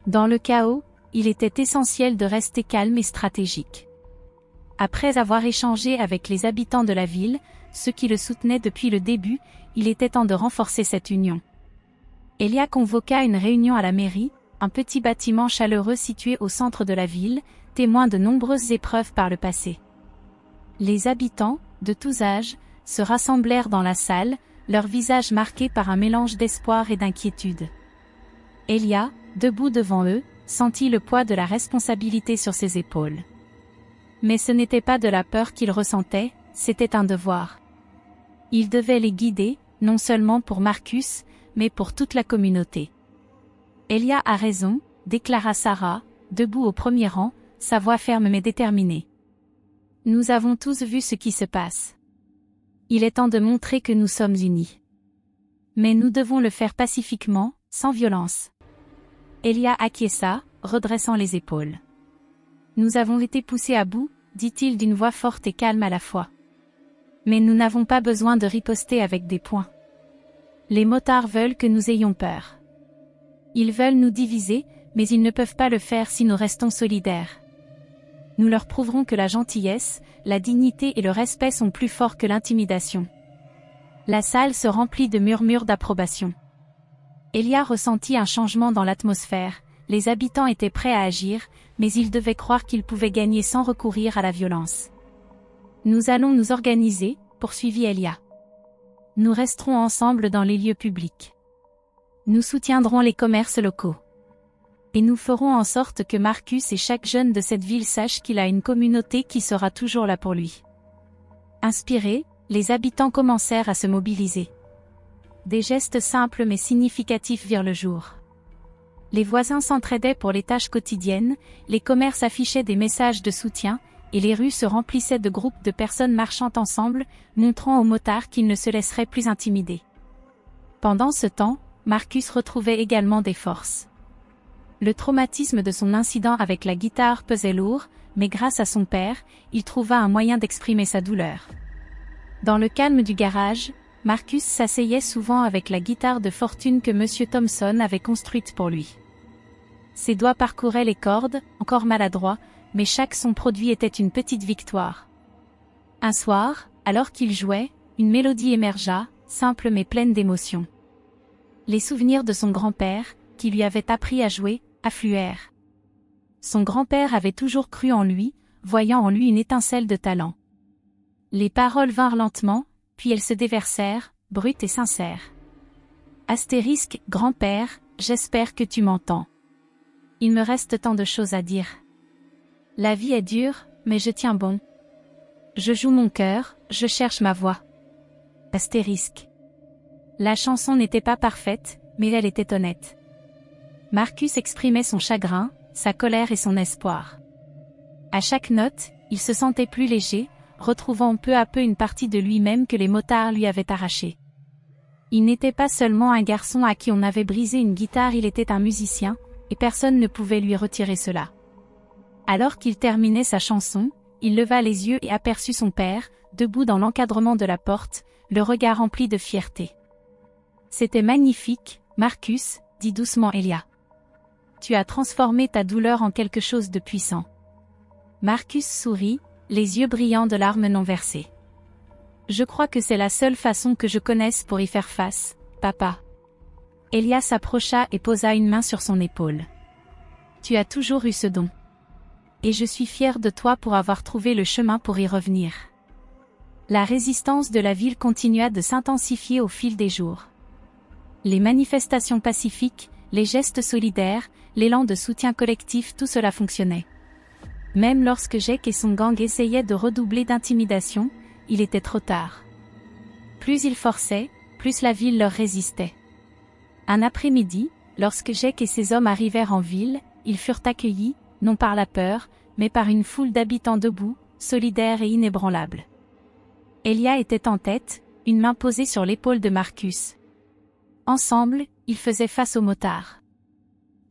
Dans le chaos, il était essentiel de rester calme et stratégique. Après avoir échangé avec les habitants de la ville, ceux qui le soutenaient depuis le début, il était temps de renforcer cette union. Elia convoqua une réunion à la mairie, un petit bâtiment chaleureux situé au centre de la ville, témoin de nombreuses épreuves par le passé. Les habitants, de tous âges, se rassemblèrent dans la salle, leurs visages marqués par un mélange d'espoir et d'inquiétude. Elia, debout devant eux, sentit le poids de la responsabilité sur ses épaules. Mais ce n'était pas de la peur qu'il ressentait, c'était un devoir. Il devait les guider, non seulement pour Marcus, mais pour toute la communauté. Elia a raison, déclara Sarah, debout au premier rang, sa voix ferme mais déterminée. Nous avons tous vu ce qui se passe. Il est temps de montrer que nous sommes unis. Mais nous devons le faire pacifiquement, sans violence. Elia acquiesça, redressant les épaules. Nous avons été poussés à bout, dit-il d'une voix forte et calme à la fois. Mais nous n'avons pas besoin de riposter avec des poings. Les motards veulent que nous ayons peur. Ils veulent nous diviser, mais ils ne peuvent pas le faire si nous restons solidaires. Nous leur prouverons que la gentillesse, la dignité et le respect sont plus forts que l'intimidation. La salle se remplit de murmures d'approbation. Elia ressentit un changement dans l'atmosphère, les habitants étaient prêts à agir, mais ils devaient croire qu'ils pouvaient gagner sans recourir à la violence. Nous allons nous organiser, poursuivit Elia. Nous resterons ensemble dans les lieux publics. Nous soutiendrons les commerces locaux. Et nous ferons en sorte que Marcus et chaque jeune de cette ville sache qu'il a une communauté qui sera toujours là pour lui. Inspirés, les habitants commencèrent à se mobiliser. Des gestes simples mais significatifs virent le jour. Les voisins s'entraidaient pour les tâches quotidiennes, les commerces affichaient des messages de soutien, et les rues se remplissaient de groupes de personnes marchant ensemble, montrant aux motards qu'ils ne se laisseraient plus intimider. Pendant ce temps, Marcus retrouvait également des forces. Le traumatisme de son incident avec la guitare pesait lourd, mais grâce à son père, il trouva un moyen d'exprimer sa douleur. Dans le calme du garage, Marcus s'asseyait souvent avec la guitare de fortune que M. Thompson avait construite pour lui. Ses doigts parcouraient les cordes, encore maladroits, mais chaque son produit était une petite victoire. Un soir, alors qu'il jouait, une mélodie émergea, simple mais pleine d'émotion. Les souvenirs de son grand-père, qui lui avait appris à jouer, affluèrent. Son grand-père avait toujours cru en lui, voyant en lui une étincelle de talent. Les paroles vinrent lentement, puis elles se déversèrent, brutes et sincères. Astérisque, grand-père, j'espère que tu m'entends. Il me reste tant de choses à dire. La vie est dure, mais je tiens bon. Je joue mon cœur, je cherche ma voix. Astérisque. La chanson n'était pas parfaite, mais elle était honnête. Marcus exprimait son chagrin, sa colère et son espoir. À chaque note, il se sentait plus léger, retrouvant peu à peu une partie de lui-même que les motards lui avaient arrachée. Il n'était pas seulement un garçon à qui on avait brisé une guitare, il était un musicien, et personne ne pouvait lui retirer cela. Alors qu'il terminait sa chanson, il leva les yeux et aperçut son père, debout dans l'encadrement de la porte, le regard rempli de fierté. « C'était magnifique, Marcus, dit doucement Elia. Tu as transformé ta douleur en quelque chose de puissant. » Marcus sourit, les yeux brillants de larmes non versées. « Je crois que c'est la seule façon que je connaisse pour y faire face, papa. » Elia s'approcha et posa une main sur son épaule. « Tu as toujours eu ce don. Et je suis fier de toi pour avoir trouvé le chemin pour y revenir. » La résistance de la ville continua de s'intensifier au fil des jours. Les manifestations pacifiques, les gestes solidaires, l'élan de soutien collectif, tout cela fonctionnait. Même lorsque Jake et son gang essayaient de redoubler d'intimidation, il était trop tard. Plus ils forçaient, plus la ville leur résistait. Un après-midi, lorsque Jake et ses hommes arrivèrent en ville, ils furent accueillis, non par la peur, mais par une foule d'habitants debout, solidaires et inébranlables. Elia était en tête, une main posée sur l'épaule de Marcus. Ensemble, ils faisaient face aux motards.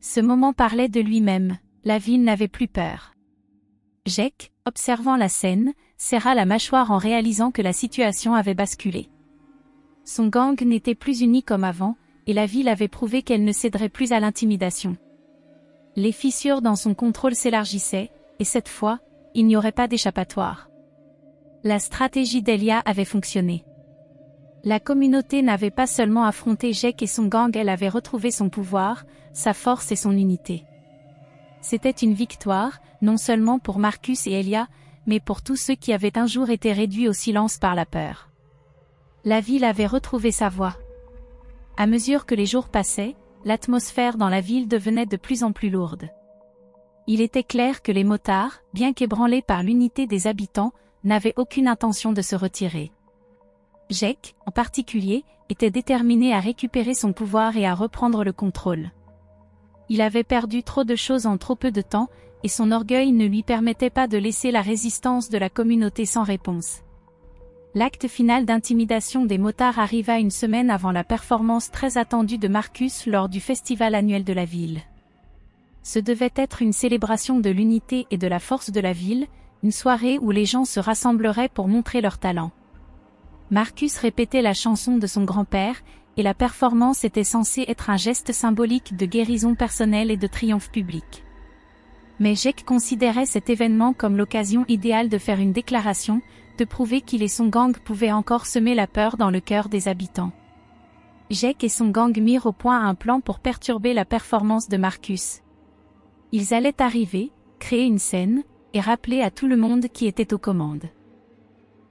Ce moment parlait de lui-même, la ville n'avait plus peur. Jake, observant la scène, serra la mâchoire en réalisant que la situation avait basculé. Son gang n'était plus uni comme avant, et la ville avait prouvé qu'elle ne céderait plus à l'intimidation. Les fissures dans son contrôle s'élargissaient, et cette fois, il n'y aurait pas d'échappatoire. La stratégie d'Elia avait fonctionné. La communauté n'avait pas seulement affronté Jake et son gang, elle avait retrouvé son pouvoir, sa force et son unité. C'était une victoire, non seulement pour Marcus et Elia, mais pour tous ceux qui avaient un jour été réduits au silence par la peur. La ville avait retrouvé sa voix. À mesure que les jours passaient, l'atmosphère dans la ville devenait de plus en plus lourde. Il était clair que les motards, bien qu'ébranlés par l'unité des habitants, n'avaient aucune intention de se retirer. Jake, en particulier, était déterminé à récupérer son pouvoir et à reprendre le contrôle. Il avait perdu trop de choses en trop peu de temps, et son orgueil ne lui permettait pas de laisser la résistance de la communauté sans réponse. L'acte final d'intimidation des motards arriva une semaine avant la performance très attendue de Marcus lors du festival annuel de la ville. Ce devait être une célébration de l'unité et de la force de la ville, une soirée où les gens se rassembleraient pour montrer leur talent. Marcus répétait la chanson de son grand-père, et la performance était censée être un geste symbolique de guérison personnelle et de triomphe public. Mais Jake considérait cet événement comme l'occasion idéale de faire une déclaration, de prouver qu'il et son gang pouvaient encore semer la peur dans le cœur des habitants. Jake et son gang mirent au point un plan pour perturber la performance de Marcus. Ils allaient arriver, créer une scène, et rappeler à tout le monde qui était aux commandes.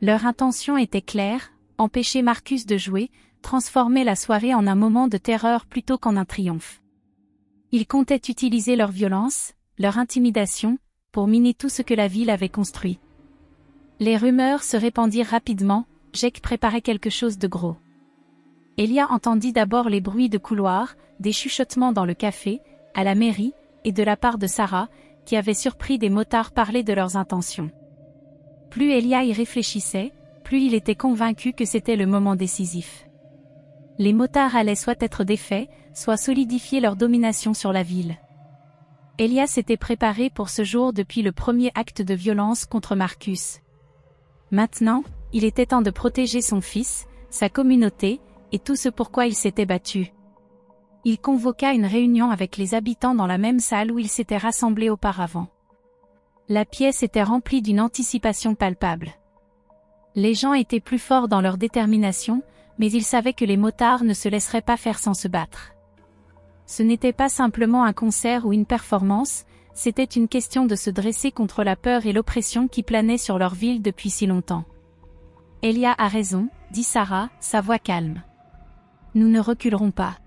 Leur intention était claire, empêcher Marcus de jouer, transformer la soirée en un moment de terreur plutôt qu'en un triomphe. Ils comptaient utiliser leur violence, leur intimidation, pour miner tout ce que la ville avait construit. Les rumeurs se répandirent rapidement, Jake préparait quelque chose de gros. Elia entendit d'abord les bruits de couloir, des chuchotements dans le café, à la mairie, et de la part de Sarah, qui avait surpris des motards parler de leurs intentions. Plus Elia y réfléchissait, plus il était convaincu que c'était le moment décisif. Les motards allaient soit être défaits, soit solidifier leur domination sur la ville. Elia s'était préparé pour ce jour depuis le premier acte de violence contre Marcus. Maintenant, il était temps de protéger son fils, sa communauté, et tout ce pourquoi il s'était battu. Il convoqua une réunion avec les habitants dans la même salle où ils s'étaient rassemblés auparavant. La pièce était remplie d'une anticipation palpable. Les gens étaient plus forts dans leur détermination, mais ils savaient que les motards ne se laisseraient pas faire sans se battre. Ce n'était pas simplement un concert ou une performance, c'était une question de se dresser contre la peur et l'oppression qui planaient sur leur ville depuis si longtemps. Elia a raison, dit Sarah, sa voix calme. Nous ne reculerons pas.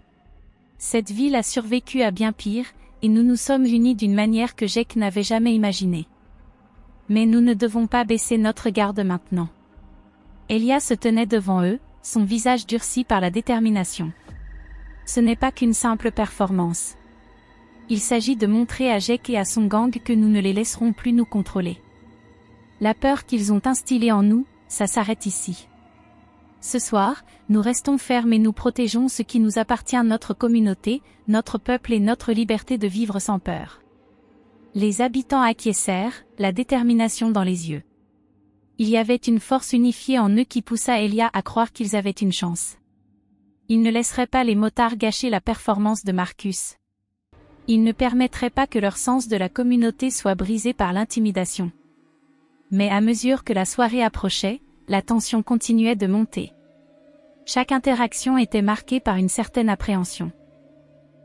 Cette ville a survécu à bien pire, et nous nous sommes unis d'une manière que Jake n'avait jamais imaginée. Mais nous ne devons pas baisser notre garde maintenant. Elia se tenait devant eux, son visage durci par la détermination. Ce n'est pas qu'une simple performance. Il s'agit de montrer à Jake et à son gang que nous ne les laisserons plus nous contrôler. La peur qu'ils ont instillée en nous, ça s'arrête ici. Ce soir, nous restons fermes et nous protégeons ce qui nous appartient, notre communauté, notre peuple et notre liberté de vivre sans peur. Les habitants acquiescèrent, la détermination dans les yeux. Il y avait une force unifiée en eux qui poussa Elia à croire qu'ils avaient une chance. Ils ne laisseraient pas les motards gâcher la performance de Marcus. Ils ne permettraient pas que leur sens de la communauté soit brisé par l'intimidation. Mais à mesure que la soirée approchait, la tension continuait de monter. Chaque interaction était marquée par une certaine appréhension.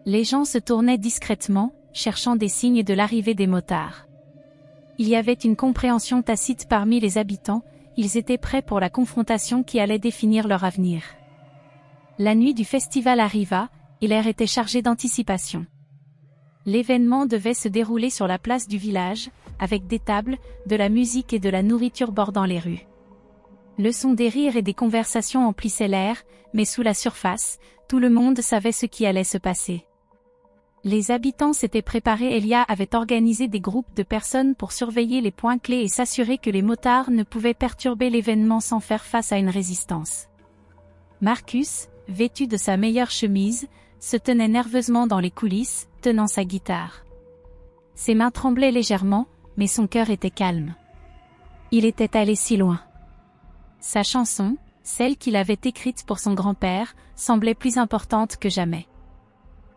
Les gens se tournaient discrètement, cherchant des signes de l'arrivée des motards. Il y avait une compréhension tacite parmi les habitants, ils étaient prêts pour la confrontation qui allait définir leur avenir. La nuit du festival arriva, et l'air était chargé d'anticipation. L'événement devait se dérouler sur la place du village, avec des tables, de la musique et de la nourriture bordant les rues. Le son des rires et des conversations emplissait l'air, mais sous la surface, tout le monde savait ce qui allait se passer. Les habitants s'étaient préparés. Elia avait organisé des groupes de personnes pour surveiller les points clés et s'assurer que les motards ne pouvaient perturber l'événement sans faire face à une résistance. Marcus, vêtu de sa meilleure chemise, se tenait nerveusement dans les coulisses, tenant sa guitare. Ses mains tremblaient légèrement, mais son cœur était calme. Il était allé si loin. Sa chanson, celle qu'il avait écrite pour son grand-père, semblait plus importante que jamais.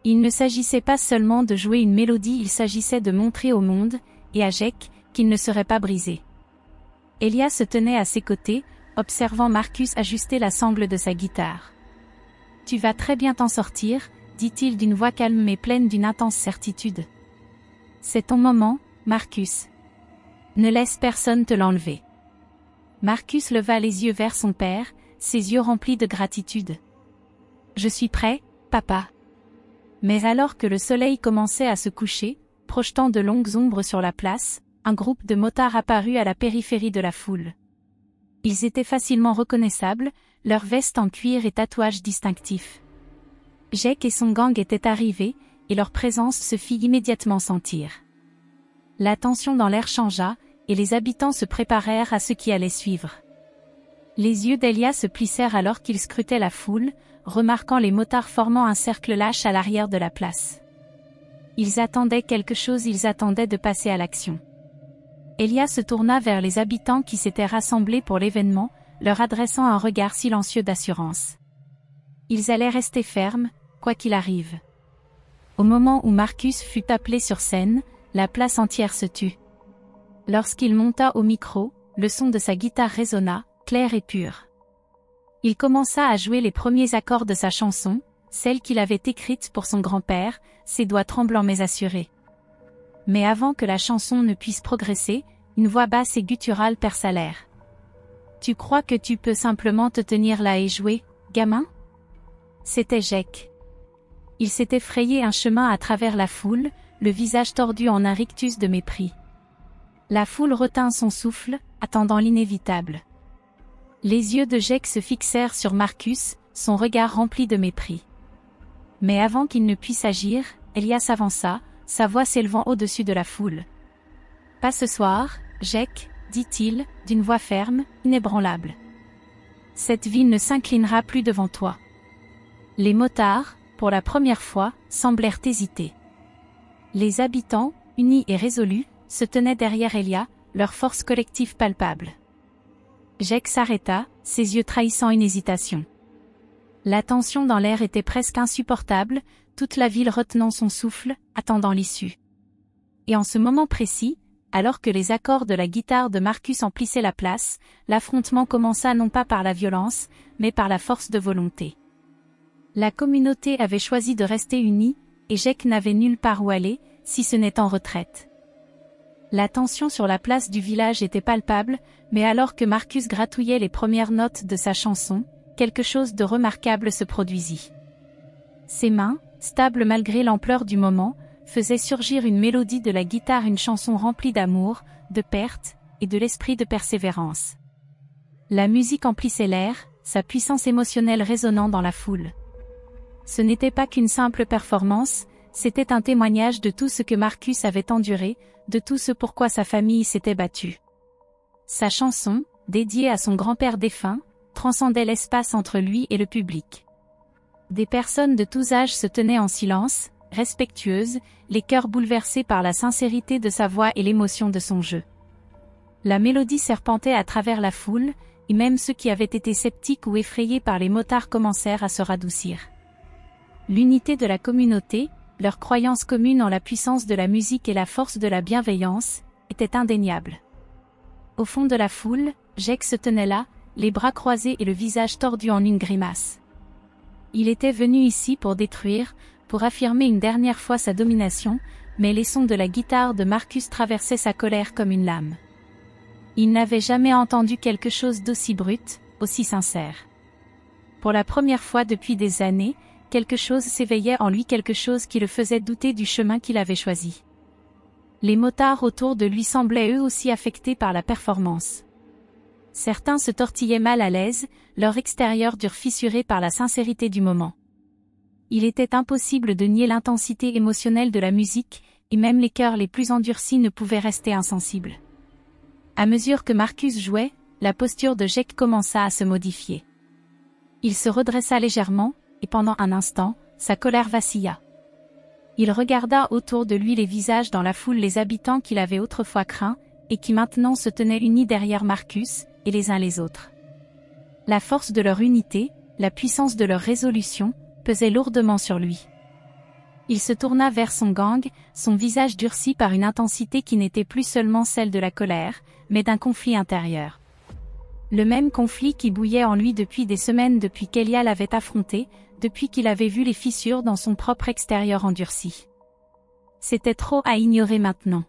Il ne s'agissait pas seulement de jouer une mélodie, il s'agissait de montrer au monde, et à Jake, qu'il ne serait pas brisé. Elia se tenait à ses côtés, observant Marcus ajuster la sangle de sa guitare. « Tu vas très bien t'en sortir », dit-il d'une voix calme mais pleine d'une intense certitude. « C'est ton moment, Marcus. Ne laisse personne te l'enlever. » Marcus leva les yeux vers son père, ses yeux remplis de gratitude. « Je suis prêt, papa. » Mais alors que le soleil commençait à se coucher, projetant de longues ombres sur la place, un groupe de motards apparut à la périphérie de la foule. Ils étaient facilement reconnaissables, leurs vestes en cuir et tatouages distinctifs. Jake et son gang étaient arrivés, et leur présence se fit immédiatement sentir. La tension dans l'air changea, et les habitants se préparèrent à ce qui allait suivre. Les yeux d'Elia se plissèrent alors qu'il scrutait la foule, remarquant les motards formant un cercle lâche à l'arrière de la place. Ils attendaient quelque chose, ils attendaient de passer à l'action. Elia se tourna vers les habitants qui s'étaient rassemblés pour l'événement, leur adressant un regard silencieux d'assurance. Ils allaient rester fermes, quoi qu'il arrive. Au moment où Marcus fut appelé sur scène, la place entière se tut. Lorsqu'il monta au micro, le son de sa guitare résonna, clair et pur. Il commença à jouer les premiers accords de sa chanson, celle qu'il avait écrite pour son grand-père, ses doigts tremblants mais assurés. Mais avant que la chanson ne puisse progresser, une voix basse et gutturale perça l'air. « Tu crois que tu peux simplement te tenir là et jouer, gamin ?» C'était Jake. Il s'était frayé un chemin à travers la foule, le visage tordu en un rictus de mépris. La foule retint son souffle, attendant l'inévitable. Les yeux de Jake se fixèrent sur Marcus, son regard rempli de mépris. Mais avant qu'il ne puisse agir, Elia s'avança, sa voix s'élevant au-dessus de la foule. « Pas ce soir, Jake, » dit-il, d'une voix ferme, inébranlable. Cette ville ne s'inclinera plus devant toi. Les motards, pour la première fois, semblèrent hésiter. Les habitants, unis et résolus, se tenaient derrière Elia, leur force collective palpable. Jake s'arrêta, ses yeux trahissant une hésitation. La tension dans l'air était presque insupportable, toute la ville retenant son souffle, attendant l'issue. Et en ce moment précis, alors que les accords de la guitare de Marcus emplissaient la place, l'affrontement commença non pas par la violence, mais par la force de volonté. La communauté avait choisi de rester unie, et Jake n'avait nulle part où aller, si ce n'est en retraite. La tension sur la place du village était palpable, mais alors que Marcus gratouillait les premières notes de sa chanson, quelque chose de remarquable se produisit. Ses mains, stables malgré l'ampleur du moment, faisaient surgir une mélodie de la guitare, une chanson remplie d'amour, de perte, et de l'esprit de persévérance. La musique emplissait l'air, sa puissance émotionnelle résonnant dans la foule. Ce n'était pas qu'une simple performance, c'était un témoignage de tout ce que Marcus avait enduré, de tout ce pourquoi sa famille s'était battue. Sa chanson, dédiée à son grand-père défunt, transcendait l'espace entre lui et le public. Des personnes de tous âges se tenaient en silence, respectueuses, les cœurs bouleversés par la sincérité de sa voix et l'émotion de son jeu. La mélodie serpentait à travers la foule, et même ceux qui avaient été sceptiques ou effrayés par les motards commencèrent à se radoucir. L'unité de la communauté, leur croyance commune en la puissance de la musique et la force de la bienveillance, était indéniable. Au fond de la foule, Jake se tenait là, les bras croisés et le visage tordu en une grimace. Il était venu ici pour détruire, pour affirmer une dernière fois sa domination, mais les sons de la guitare de Marcus traversaient sa colère comme une lame. Il n'avait jamais entendu quelque chose d'aussi brut, aussi sincère. Pour la première fois depuis des années, quelque chose s'éveillait en lui, quelque chose qui le faisait douter du chemin qu'il avait choisi. Les motards autour de lui semblaient eux aussi affectés par la performance. Certains se tortillaient mal à l'aise, leur extérieur dur fissuré par la sincérité du moment. Il était impossible de nier l'intensité émotionnelle de la musique, et même les cœurs les plus endurcis ne pouvaient rester insensibles. À mesure que Marcus jouait, la posture de Jake commença à se modifier. Il se redressa légèrement, et pendant un instant, sa colère vacilla. Il regarda autour de lui les visages dans la foule, les habitants qu'il avait autrefois craints, et qui maintenant se tenaient unis derrière Marcus, et les uns les autres. La force de leur unité, la puissance de leur résolution, pesait lourdement sur lui. Il se tourna vers son gang, son visage durci par une intensité qui n'était plus seulement celle de la colère, mais d'un conflit intérieur. Le même conflit qui bouillait en lui depuis des semaines, depuis qu'Elia l'avait affronté, depuis qu'il avait vu les fissures dans son propre extérieur endurci. C'était trop à ignorer maintenant.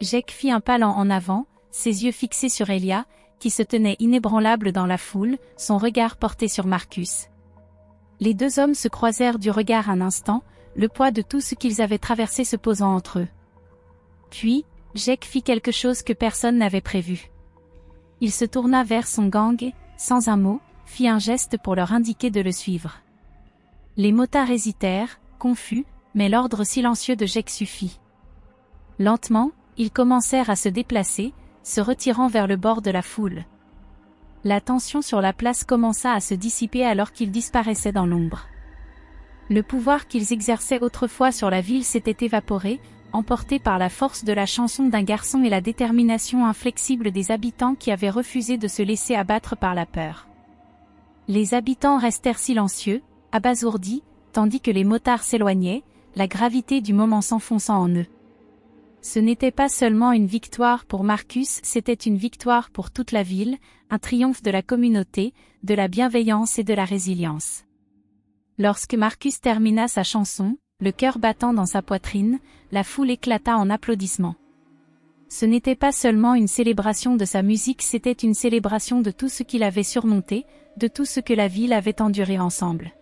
Jake fit un pas lent en avant, ses yeux fixés sur Elia, qui se tenait inébranlable dans la foule, son regard porté sur Marcus. Les deux hommes se croisèrent du regard un instant, le poids de tout ce qu'ils avaient traversé se posant entre eux. Puis, Jake fit quelque chose que personne n'avait prévu. Il se tourna vers son gang et, sans un mot, fit un geste pour leur indiquer de le suivre. Les motards hésitèrent, confus, mais l'ordre silencieux de Jake suffit. Lentement, ils commencèrent à se déplacer, se retirant vers le bord de la foule. La tension sur la place commença à se dissiper alors qu'ils disparaissaient dans l'ombre. Le pouvoir qu'ils exerçaient autrefois sur la ville s'était évaporé, emporté par la force de la chanson d'un garçon et la détermination inflexible des habitants qui avaient refusé de se laisser abattre par la peur. Les habitants restèrent silencieux, abasourdis, tandis que les motards s'éloignaient, la gravité du moment s'enfonçant en eux. Ce n'était pas seulement une victoire pour Marcus, c'était une victoire pour toute la ville, un triomphe de la communauté, de la bienveillance et de la résilience. Lorsque Marcus termina sa chanson, le cœur battant dans sa poitrine, la foule éclata en applaudissements. Ce n'était pas seulement une célébration de sa musique, c'était une célébration de tout ce qu'il avait surmonté, de tout ce que la ville avait enduré ensemble.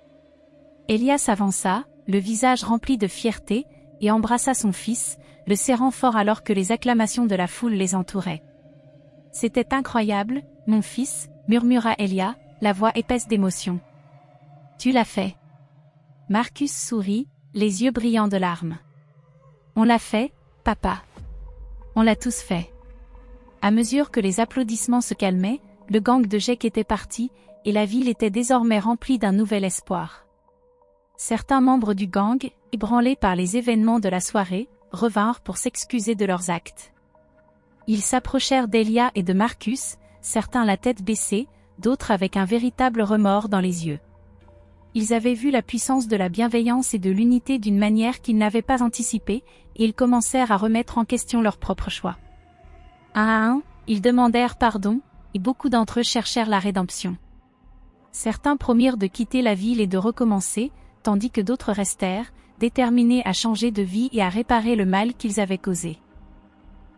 Elia s'avança, le visage rempli de fierté, et embrassa son fils, le serrant fort alors que les acclamations de la foule les entouraient. « C'était incroyable, mon fils, » murmura Elia, la voix épaisse d'émotion. « Tu l'as fait. » Marcus sourit, les yeux brillants de larmes. « On l'a fait, papa. On l'a tous fait. » À mesure que les applaudissements se calmaient, le gang de Jake était parti, et la ville était désormais remplie d'un nouvel espoir. Certains membres du gang, ébranlés par les événements de la soirée, revinrent pour s'excuser de leurs actes. Ils s'approchèrent d'Elia et de Marcus, certains la tête baissée, d'autres avec un véritable remords dans les yeux. Ils avaient vu la puissance de la bienveillance et de l'unité d'une manière qu'ils n'avaient pas anticipée, et ils commencèrent à remettre en question leurs propres choix. Un à un, ils demandèrent pardon, et beaucoup d'entre eux cherchèrent la rédemption. Certains promirent de quitter la ville et de recommencer, tandis que d'autres restèrent, déterminés à changer de vie et à réparer le mal qu'ils avaient causé.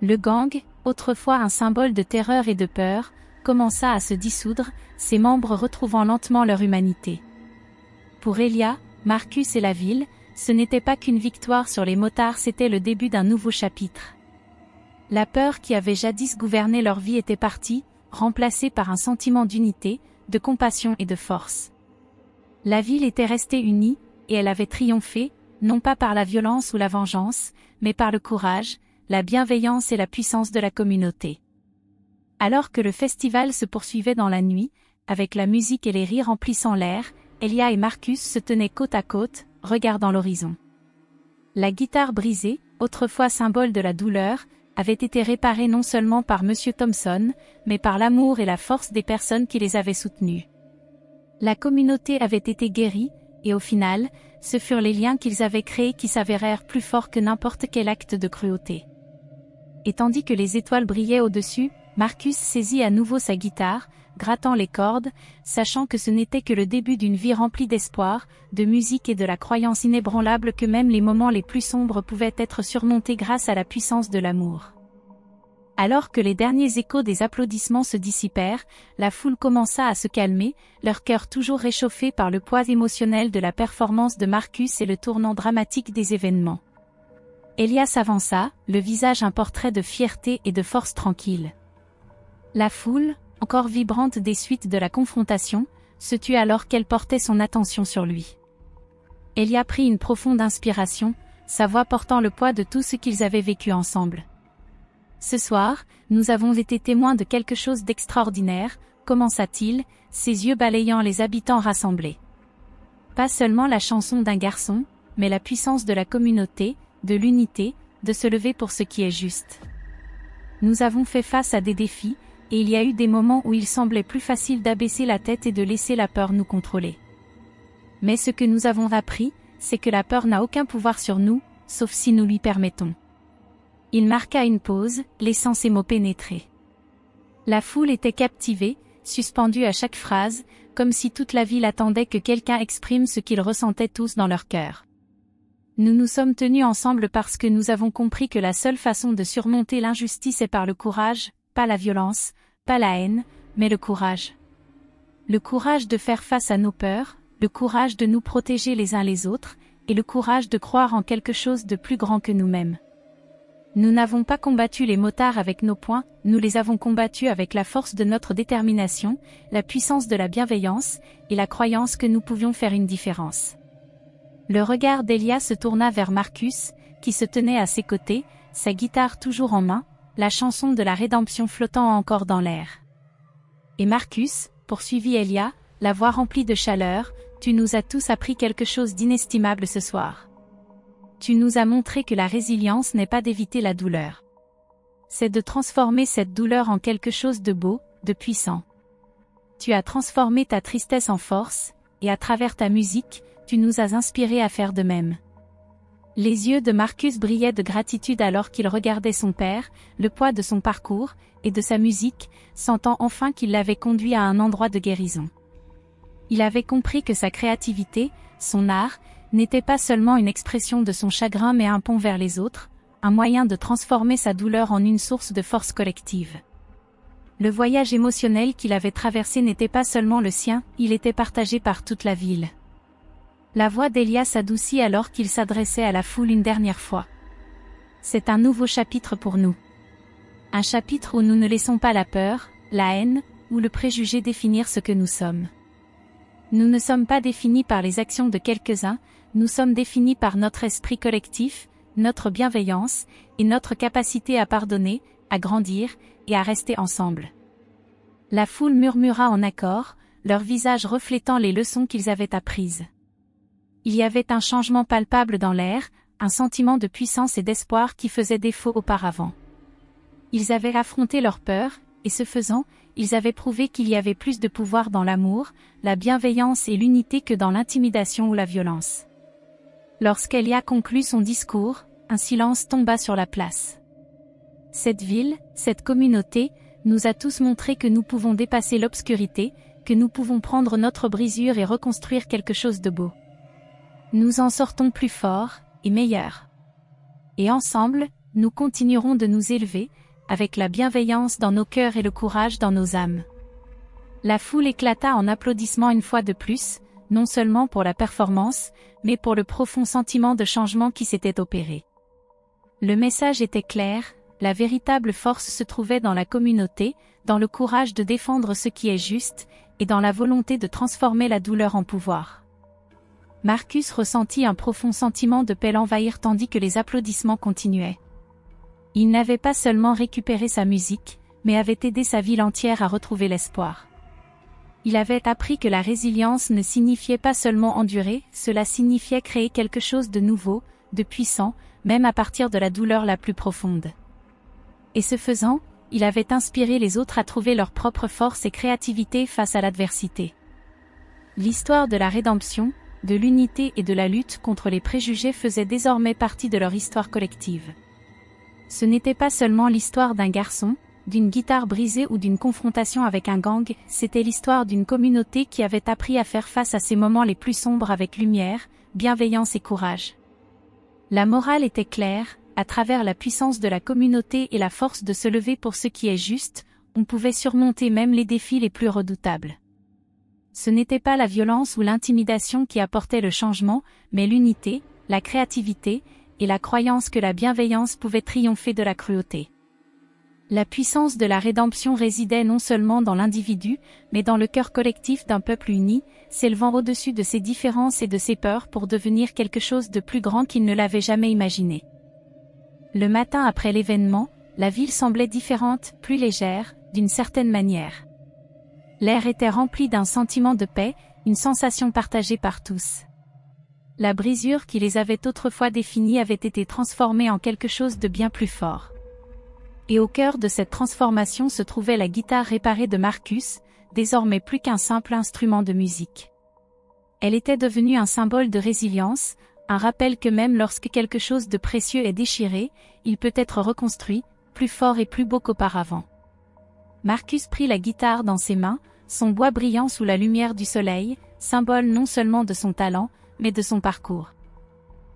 Le gang, autrefois un symbole de terreur et de peur, commença à se dissoudre, ses membres retrouvant lentement leur humanité. Pour Elia, Marcus et la ville, ce n'était pas qu'une victoire sur les motards, c'était le début d'un nouveau chapitre. La peur qui avait jadis gouverné leur vie était partie, remplacée par un sentiment d'unité, de compassion et de force. La ville était restée unie, et elle avait triomphé, non pas par la violence ou la vengeance, mais par le courage, la bienveillance et la puissance de la communauté. Alors que le festival se poursuivait dans la nuit, avec la musique et les rires remplissant l'air, Elia et Marcus se tenaient côte à côte, regardant l'horizon. La guitare brisée, autrefois symbole de la douleur, avait été réparée non seulement par Monsieur Thompson, mais par l'amour et la force des personnes qui les avaient soutenus. La communauté avait été guérie, et au final, ce furent les liens qu'ils avaient créés qui s'avérèrent plus forts que n'importe quel acte de cruauté. Et tandis que les étoiles brillaient au-dessus, Marcus saisit à nouveau sa guitare, grattant les cordes, sachant que ce n'était que le début d'une vie remplie d'espoir, de musique et de la croyance inébranlable que même les moments les plus sombres pouvaient être surmontés grâce à la puissance de l'amour. Alors que les derniers échos des applaudissements se dissipèrent, la foule commença à se calmer, leur cœur toujours réchauffé par le poids émotionnel de la performance de Marcus et le tournant dramatique des événements. Elia s'avança, le visage un portrait de fierté et de force tranquille. La foule, encore vibrante des suites de la confrontation, se tut alors qu'elle portait son attention sur lui. Elia prit une profonde inspiration, sa voix portant le poids de tout ce qu'ils avaient vécu ensemble. Ce soir, nous avons été témoins de quelque chose d'extraordinaire, commença-t-il, ses yeux balayant les habitants rassemblés. Pas seulement la chanson d'un garçon, mais la puissance de la communauté, de l'unité, de se lever pour ce qui est juste. Nous avons fait face à des défis, et il y a eu des moments où il semblait plus facile d'abaisser la tête et de laisser la peur nous contrôler. Mais ce que nous avons appris, c'est que la peur n'a aucun pouvoir sur nous, sauf si nous lui permettons. Il marqua une pause, laissant ses mots pénétrer. La foule était captivée, suspendue à chaque phrase, comme si toute la ville attendait que quelqu'un exprime ce qu'ils ressentaient tous dans leur cœur. Nous nous sommes tenus ensemble parce que nous avons compris que la seule façon de surmonter l'injustice est par le courage, pas la violence, pas la haine, mais le courage. Le courage de faire face à nos peurs, le courage de nous protéger les uns les autres, et le courage de croire en quelque chose de plus grand que nous-mêmes. Nous n'avons pas combattu les motards avec nos poings, nous les avons combattus avec la force de notre détermination, la puissance de la bienveillance, et la croyance que nous pouvions faire une différence. Le regard d'Elia se tourna vers Marcus, qui se tenait à ses côtés, sa guitare toujours en main, la chanson de la rédemption flottant encore dans l'air. Et Marcus, poursuivit Elia, la voix remplie de chaleur, tu nous as tous appris quelque chose d'inestimable ce soir. Tu nous as montré que la résilience n'est pas d'éviter la douleur. C'est de transformer cette douleur en quelque chose de beau, de puissant. Tu as transformé ta tristesse en force, et à travers ta musique, tu nous as inspirés à faire de même. Les yeux de Marcus brillaient de gratitude alors qu'il regardait son père, le poids de son parcours, et de sa musique, sentant enfin qu'il l'avait conduit à un endroit de guérison. Il avait compris que sa créativité, son art, n'était pas seulement une expression de son chagrin mais un pont vers les autres, un moyen de transformer sa douleur en une source de force collective. Le voyage émotionnel qu'il avait traversé n'était pas seulement le sien, il était partagé par toute la ville. La voix d'Elia s'adoucit alors qu'il s'adressait à la foule une dernière fois. C'est un nouveau chapitre pour nous. Un chapitre où nous ne laissons pas la peur, la haine, ou le préjugé définir ce que nous sommes. Nous ne sommes pas définis par les actions de quelques-uns, nous sommes définis par notre esprit collectif, notre bienveillance, et notre capacité à pardonner, à grandir, et à rester ensemble. La foule murmura en accord, leurs visages reflétant les leçons qu'ils avaient apprises. Il y avait un changement palpable dans l'air, un sentiment de puissance et d'espoir qui faisait défaut auparavant. Ils avaient affronté leur peur, et ce faisant, ils avaient prouvé qu'il y avait plus de pouvoir dans l'amour, la bienveillance et l'unité que dans l'intimidation ou la violence. Lorsqu'Elia conclut son discours, un silence tomba sur la place. Cette ville, cette communauté, nous a tous montré que nous pouvons dépasser l'obscurité, que nous pouvons prendre notre brisure et reconstruire quelque chose de beau. Nous en sortons plus forts et meilleurs. Et ensemble, nous continuerons de nous élever, avec la bienveillance dans nos cœurs et le courage dans nos âmes. La foule éclata en applaudissements une fois de plus, non seulement pour la performance, mais pour le profond sentiment de changement qui s'était opéré. Le message était clair, la véritable force se trouvait dans la communauté, dans le courage de défendre ce qui est juste, et dans la volonté de transformer la douleur en pouvoir. Marcus ressentit un profond sentiment de paix l'envahir tandis que les applaudissements continuaient. Il n'avait pas seulement récupéré sa musique, mais avait aidé sa ville entière à retrouver l'espoir. Il avait appris que la résilience ne signifiait pas seulement endurer, cela signifiait créer quelque chose de nouveau, de puissant, même à partir de la douleur la plus profonde. Et ce faisant, il avait inspiré les autres à trouver leur propre force et créativité face à l'adversité. L'histoire de la rédemption, de l'unité et de la lutte contre les préjugés faisait désormais partie de leur histoire collective. Ce n'était pas seulement l'histoire d'un garçon, d'une guitare brisée ou d'une confrontation avec un gang, c'était l'histoire d'une communauté qui avait appris à faire face à ces moments les plus sombres avec lumière, bienveillance et courage. La morale était claire, à travers la puissance de la communauté et la force de se lever pour ce qui est juste, on pouvait surmonter même les défis les plus redoutables. Ce n'était pas la violence ou l'intimidation qui apportait le changement, mais l'unité, la créativité, et la croyance que la bienveillance pouvait triompher de la cruauté. La puissance de la rédemption résidait non seulement dans l'individu, mais dans le cœur collectif d'un peuple uni, s'élevant au-dessus de ses différences et de ses peurs pour devenir quelque chose de plus grand qu'il ne l'avait jamais imaginé. Le matin après l'événement, la ville semblait différente, plus légère, d'une certaine manière. L'air était rempli d'un sentiment de paix, une sensation partagée par tous. La brisure qui les avait autrefois définis avait été transformée en quelque chose de bien plus fort. Et au cœur de cette transformation se trouvait la guitare réparée de Marcus, désormais plus qu'un simple instrument de musique. Elle était devenue un symbole de résilience, un rappel que même lorsque quelque chose de précieux est déchiré, il peut être reconstruit, plus fort et plus beau qu'auparavant. Marcus prit la guitare dans ses mains, son bois brillant sous la lumière du soleil, symbole non seulement de son talent, mais de son parcours.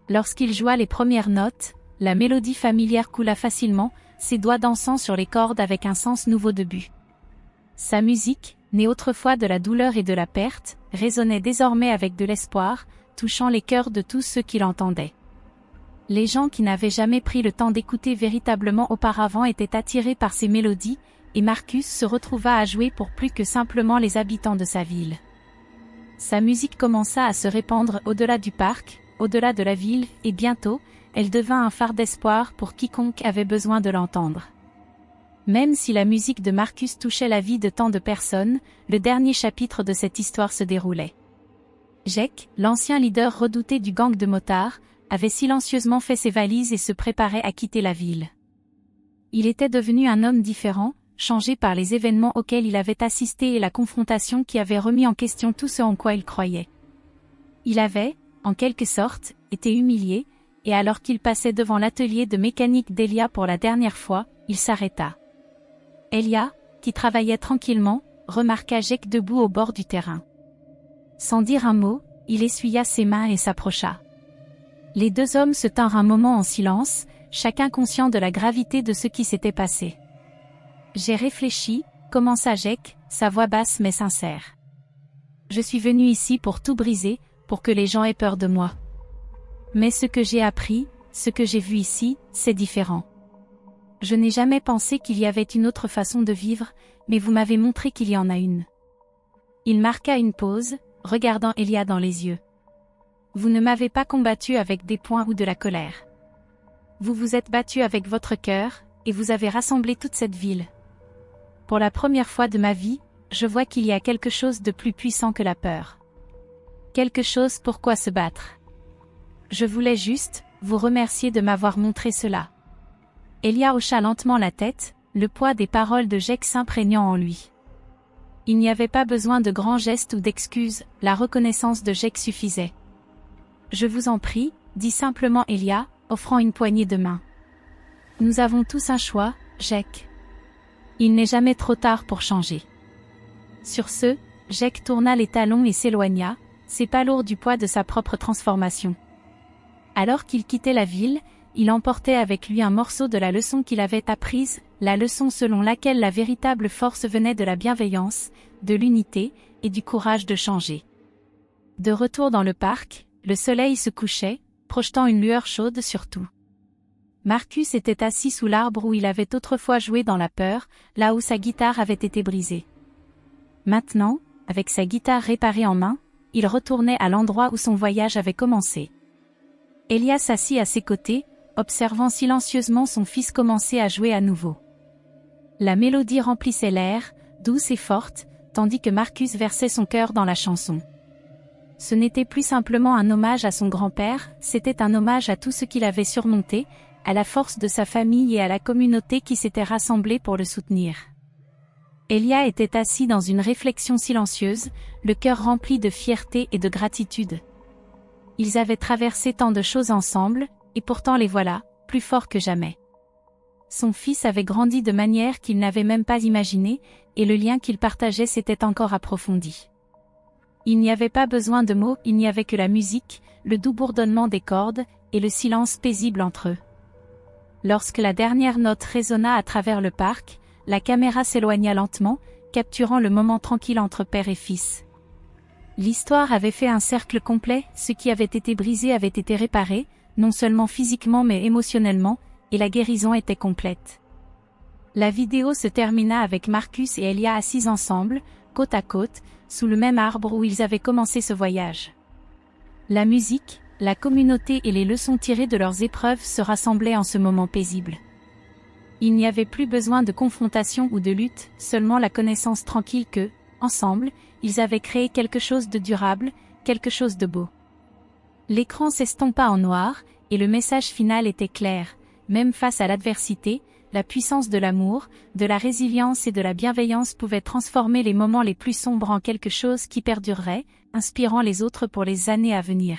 Lorsqu'il joua les premières notes, la mélodie familière coula facilement, ses doigts dansant sur les cordes avec un sens nouveau de but. Sa musique, née autrefois de la douleur et de la perte, résonnait désormais avec de l'espoir, touchant les cœurs de tous ceux qui l'entendaient. Les gens qui n'avaient jamais pris le temps d'écouter véritablement auparavant étaient attirés par ces mélodies, et Marcus se retrouva à jouer pour plus que simplement les habitants de sa ville. Sa musique commença à se répandre au-delà du parc, au-delà de la ville, et bientôt, elle devint un phare d'espoir pour quiconque avait besoin de l'entendre. Même si la musique de Marcus touchait la vie de tant de personnes, le dernier chapitre de cette histoire se déroulait. Jake, l'ancien leader redouté du gang de motards, avait silencieusement fait ses valises et se préparait à quitter la ville. Il était devenu un homme différent, changé par les événements auxquels il avait assisté et la confrontation qui avait remis en question tout ce en quoi il croyait. Il avait, en quelque sorte, été humilié, et alors qu'il passait devant l'atelier de mécanique d'Elia pour la dernière fois, il s'arrêta. Elia, qui travaillait tranquillement, remarqua Jake debout au bord du terrain. Sans dire un mot, il essuya ses mains et s'approcha. Les deux hommes se tinrent un moment en silence, chacun conscient de la gravité de ce qui s'était passé. « J'ai réfléchi », commença Jake, sa voix basse mais sincère. « Je suis venu ici pour tout briser, pour que les gens aient peur de moi. Mais ce que j'ai appris, ce que j'ai vu ici, c'est différent. Je n'ai jamais pensé qu'il y avait une autre façon de vivre, mais vous m'avez montré qu'il y en a une. » Il marqua une pause, regardant Elia dans les yeux. « Vous ne m'avez pas combattu avec des poings ou de la colère. Vous vous êtes battu avec votre cœur, et vous avez rassemblé toute cette ville. Pour la première fois de ma vie, je vois qu'il y a quelque chose de plus puissant que la peur. Quelque chose pour quoi se battre. Je voulais juste vous remercier de m'avoir montré cela. Elia hocha lentement la tête, le poids des paroles de Jake s'imprégnant en lui. Il n'y avait pas besoin de grands gestes ou d'excuses, la reconnaissance de Jake suffisait. Je vous en prie, dit simplement Elia, offrant une poignée de main. Nous avons tous un choix, Jake. Il n'est jamais trop tard pour changer. Sur ce, Jake tourna les talons et s'éloigna, ses pas lourds du poids de sa propre transformation. Alors qu'il quittait la ville, il emportait avec lui un morceau de la leçon qu'il avait apprise, la leçon selon laquelle la véritable force venait de la bienveillance, de l'unité, et du courage de changer. De retour dans le parc, le soleil se couchait, projetant une lueur chaude sur tout. Marcus était assis sous l'arbre où il avait autrefois joué dans la peur, là où sa guitare avait été brisée. Maintenant, avec sa guitare réparée en main, il retournait à l'endroit où son voyage avait commencé. Elia s'assit à ses côtés, observant silencieusement son fils commencer à jouer à nouveau. La mélodie remplissait l'air, douce et forte, tandis que Marcus versait son cœur dans la chanson. Ce n'était plus simplement un hommage à son grand-père, c'était un hommage à tout ce qu'il avait surmonté, à la force de sa famille et à la communauté qui s'était rassemblée pour le soutenir. Elia était assis dans une réflexion silencieuse, le cœur rempli de fierté et de gratitude. Ils avaient traversé tant de choses ensemble, et pourtant les voilà, plus forts que jamais. Son fils avait grandi de manière qu'il n'avait même pas imaginée, et le lien qu'ils partageaient s'était encore approfondi. Il n'y avait pas besoin de mots, il n'y avait que la musique, le doux bourdonnement des cordes, et le silence paisible entre eux. Lorsque la dernière note résonna à travers le parc, la caméra s'éloigna lentement, capturant le moment tranquille entre père et fils. L'histoire avait fait un cercle complet, ce qui avait été brisé avait été réparé, non seulement physiquement mais émotionnellement, et la guérison était complète. La vidéo se termina avec Marcus et Elia assis ensemble, côte à côte, sous le même arbre où ils avaient commencé ce voyage. La musique, la communauté et les leçons tirées de leurs épreuves se rassemblaient en ce moment paisible. Il n'y avait plus besoin de confrontation ou de lutte, seulement la connaissance tranquille que, ensemble, ils avaient créé quelque chose de durable, quelque chose de beau. L'écran s'estompa en noir, et le message final était clair, même face à l'adversité, la puissance de l'amour, de la résilience et de la bienveillance pouvait transformer les moments les plus sombres en quelque chose qui perdurerait, inspirant les autres pour les années à venir.